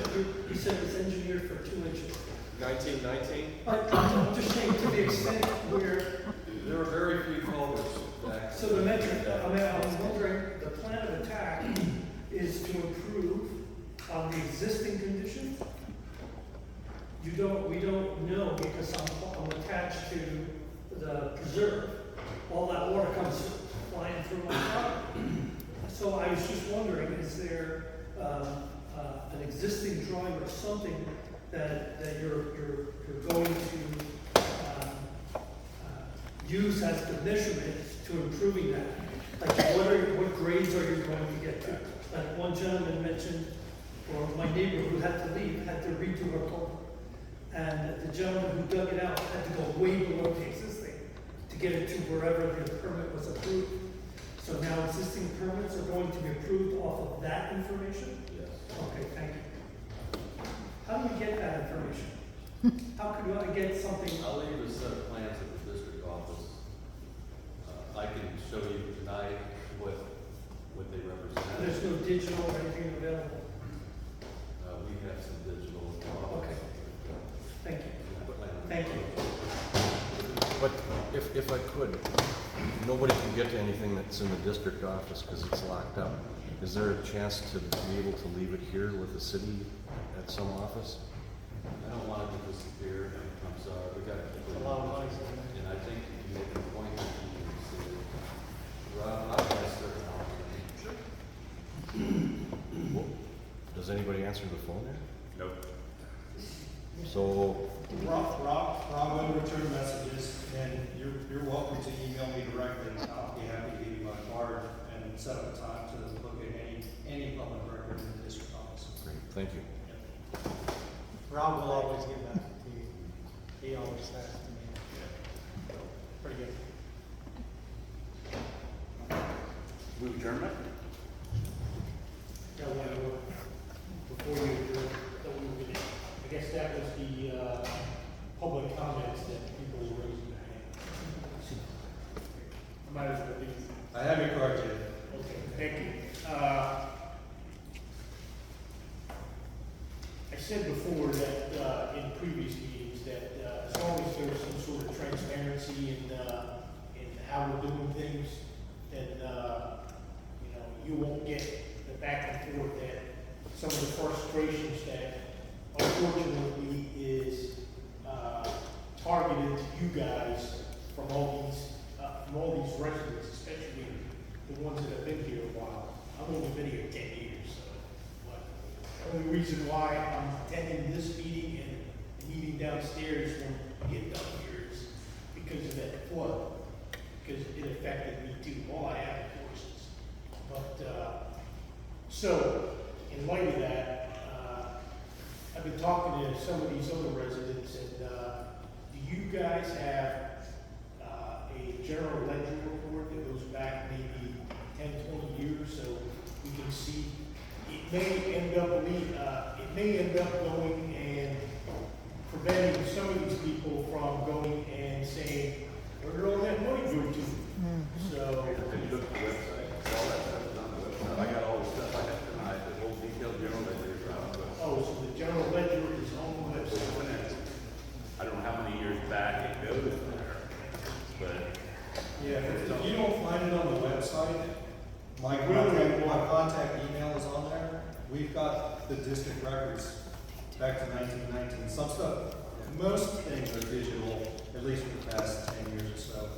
you said it was engineered for 2 inches? 1919? I'm just saying to the extent where. There are very few culverts I'm wondering, the plan of attack is to improve on the existing condition? We don't know because I'm attached to the preserve. All that water comes flying through my property. So I was just wondering, is there, an existing drawing or something that you're going to, use as the measurement to improving that? Like what grades are you going to get to? Like one gentleman mentioned, or my neighbor who had to leave, had to redo her culvert. And the gentleman who dug it out had to go way below the existing to get it to wherever the permit was approved. So now existing permits are going to be approved off of that information? Yes. Okay, thank you. How do we get that information? How could I get something? I'll leave a set of plans at the district office. I can show you tonight what they represent. There's no digital or anything available? We have some digital as well. Okay. Thank you. Thank you. But if I could, nobody can get to anything that's in the district office because it's locked up. Is there a chance to be able to leave it here with the city at some office? I don't want it to disappear. I'm sorry. We got A lot of money. and I think if you make an appointment, you can see it. Rob, I'll ask certain hours. Well, does anybody answer the phone there? Nope. So, Rob will return messages, and you're welcome to email me directly. I'll be happy to give you my card and set up a time to look at any public record in the district office. great, thank you. Rob will always give that to you. He always says to me. Pretty good. Move adjournment? Yeah, before you adjourn, I guess that was the public comments that people were raising their hand. I might as well be. I have your card, Jim. Okay, thank you. I said before that in previous meetings that as long as there's some sort of transparency in how we're doing things, then you won't get the back and forth that some of the frustrations that unfortunately is targeted to you guys from all these residents, especially the ones that have been here a while. I've only been here 10 years, so the only reason why I'm attending this meeting and meeting downstairs when we get done here is because of that flood, because it affected me too. All I have, of course, is. But so in light of that, I've been talking to some of these other residents, and do you guys have a general ledger report that goes back maybe 10, 20 years, so we can see? It may end up going and preventing some of these people from going and saying, where did all that money go to? So. Have you looked at the website? All that stuff is on the website. I got all the stuff I have tonight, the whole detailed general ledger is on the website. Oh, so the general ledger is on the website. I don't know how many years back it goes there, but. Yeah, if you don't find it on the website, My contact email is on there. We've got the district records back to 1919. Some stuff, most things are digital, at least for the past 10 years or so.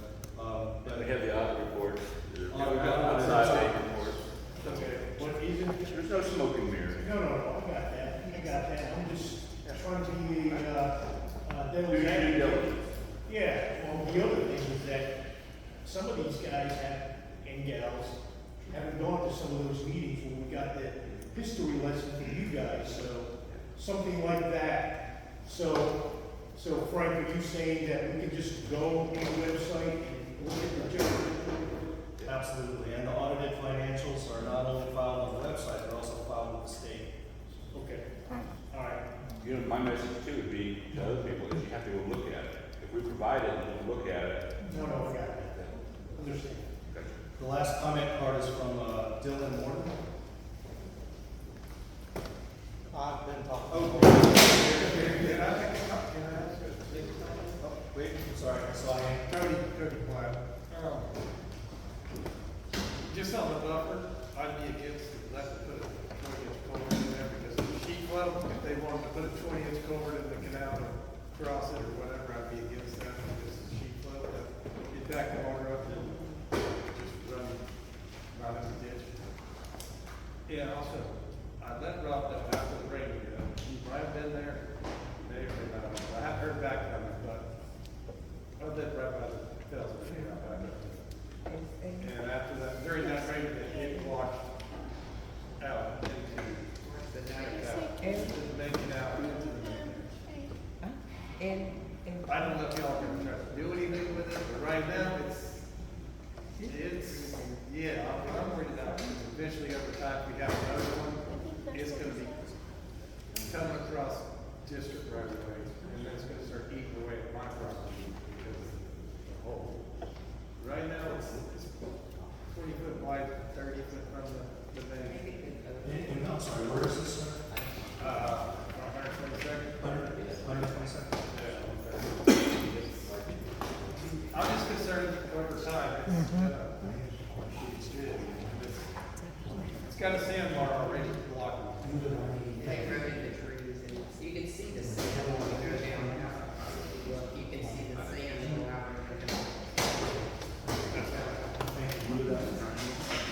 But we have the audit reports. Outside reports. okay, what isn't? There's no smoke and mirrors. No, I got that. I'm just trying to be devil's advocate. Yeah, well, the other thing is that some of these guys and gals haven't gone to some of those meetings where we got the history lesson from you guys, so something like that. So Frank, are you saying that we can just go on the website and look at the general? Absolutely, and the audited financials are not only filed on the website, they're also filed with the state. Okay, all right. You know, my message too would be to other people is you have to go look at it. If we provide it, you don't look at it. No, I got that. Understand. The last comment card is from Dylan Morton. I've been talking. Oh, wait, I'm sorry, I saw you. Cody Black. just on the buffer, I'd be against letting put a 20-inch culvert in there because of the sheet flow. If they wanted to put a 20-inch culvert in the canal to cross it or whatever, I'd be against that because of the sheet flow. But you back the water up and just run right in the ditch. Yeah, also, I let Rob know after the rain, he might have been there. They may not have. I haven't heard back from him, but I lived right by the Fellsmere, back up. And after that, during that rain, it walked out into the canal. Just making out into the. And I don't know if y'all are gonna try to do anything with it, but right now, yeah, I'm worried about it. Eventually, over time, we have another one, it's gonna be coming across district right away, and then it's gonna start eating away at my property because of the hole. Right now, it's 20 foot wide, 30 foot from the main. And I'm sorry, where is this, sir? 122nd. 122nd? Yeah. I'm just concerned over time, it's got a sandbar already blocking. they rode the trees and you can see the sand when you go down. You can see the sand go out.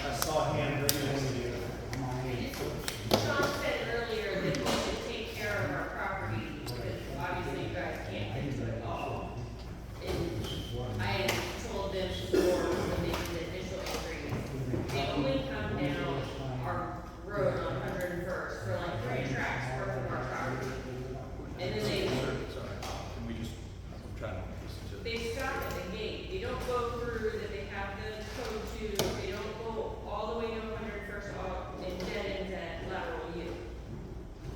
I saw a hand raised. Sean said earlier that we should take care of our property, because obviously you guys can't get to it all. And I had told them before, when they did the initial increase, they only come down our road on 101st for like 3 tracks worth of our property. And then they, Sorry, can we just, I'm trying to listen to this. they stop at the gate, they don't go through, that they have the code to, they don't go all the way to 101st off and dead ends at lateral U.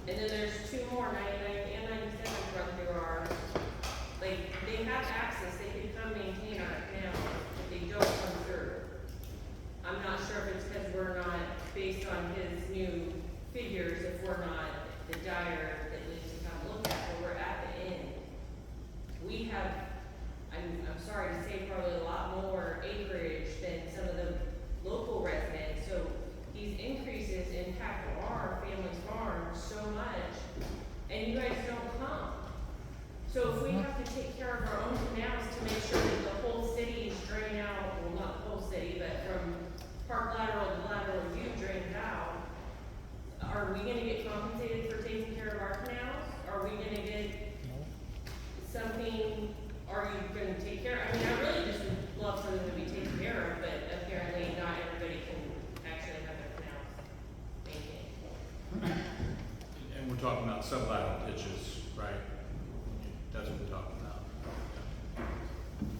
And then there's 2 more, 99 and 97 run through our, like, they have access, they can come maintain our canal, but they don't come through. I'm not sure if it's because we're not, based on his new figures, if we're not the dire that needs to come look at, but we're at the end. We have, I'm sorry to say, probably a lot more acreage than some of the local residents, so these increases impact our family's farm so much, and you guys don't come. So if we have to take care of our own canals to make sure that the whole city is drained out, well, not the whole city, but from Park Lateral to Lateral U drains out, are we gonna get compensated for taking care of our canals? Are we gonna get something, are you gonna take care, I mean, I really just would love for them to be taken care of, but apparently not everybody can actually have their canals maintained. And we're talking about sublateral ditches, right? That's what we're talking about.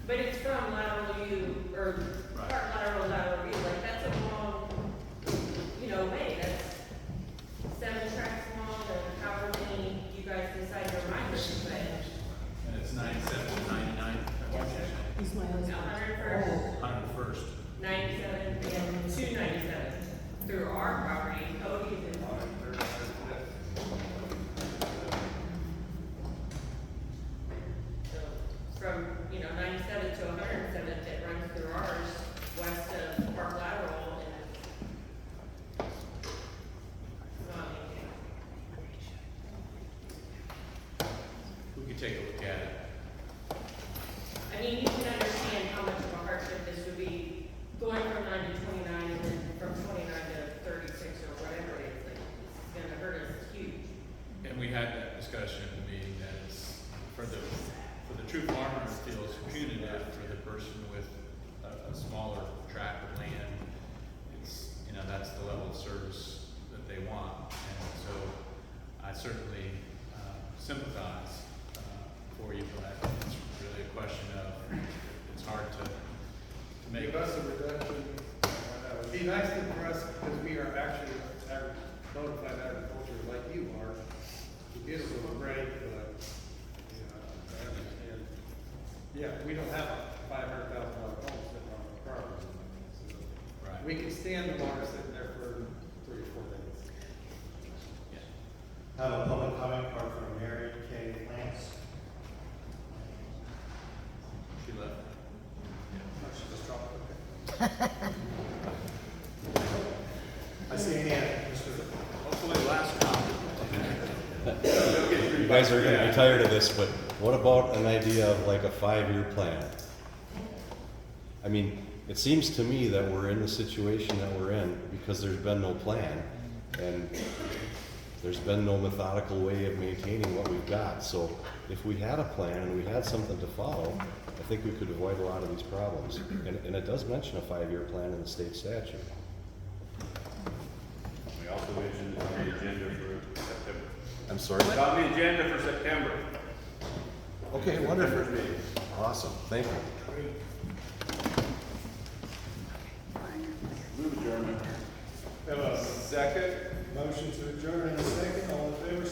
But it's from lateral U, or Right. part lateral, lateral U, like, that's a long, way, that's 7 tracks long, or however many you guys decide your mileage, but And it's 97 to 99? He's my husband. 101st, 101st. 97, and 297, through our property, Cody's is so, from, 97 to 107, it runs through ours, west of Park Lateral, and it's not maintained. We could take a look at it. I mean, you can understand how much of a hardship this would be, going from 9 to 29, and then from 29 to 36, or whatever it is, like, it's gonna hurt us huge. And we had that discussion at the meeting, that it's, for the true farmer, it feels punitive for the person with a smaller tract of land. It's, that's the level of service that they want. And so I certainly sympathize for you, but I think it's really a question of, it's hard to make. Give us a reduction. It'd be nice for us, because we are actually bona fide agriculture like you are, to get a little break, but, I understand. Yeah, we don't have a $500,000 home sitting on the property. So Right. we can stand the water sitting there for 3 or 4 days. Yeah. Have a public comment card from Mary Kay Lance. She left. She just dropped it. I see a hand, Mr. Hopefully last comment. You guys are gonna be tired of this, but what about an idea of like a 5-year plan? I mean, it seems to me that we're in the situation that we're in because there's been no plan and there's been no methodical way of maintaining what we've got. So if we had a plan and we had something to follow, I think we could avoid a lot of these problems. And it does mention a 5-year plan in the state statute. We also mentioned it's on the agenda for September. I'm sorry? It's on the agenda for September. Okay, wonderful. Awesome, thank you. Move adjournment. Have a Second. motion to adjourn in a second. All in favor,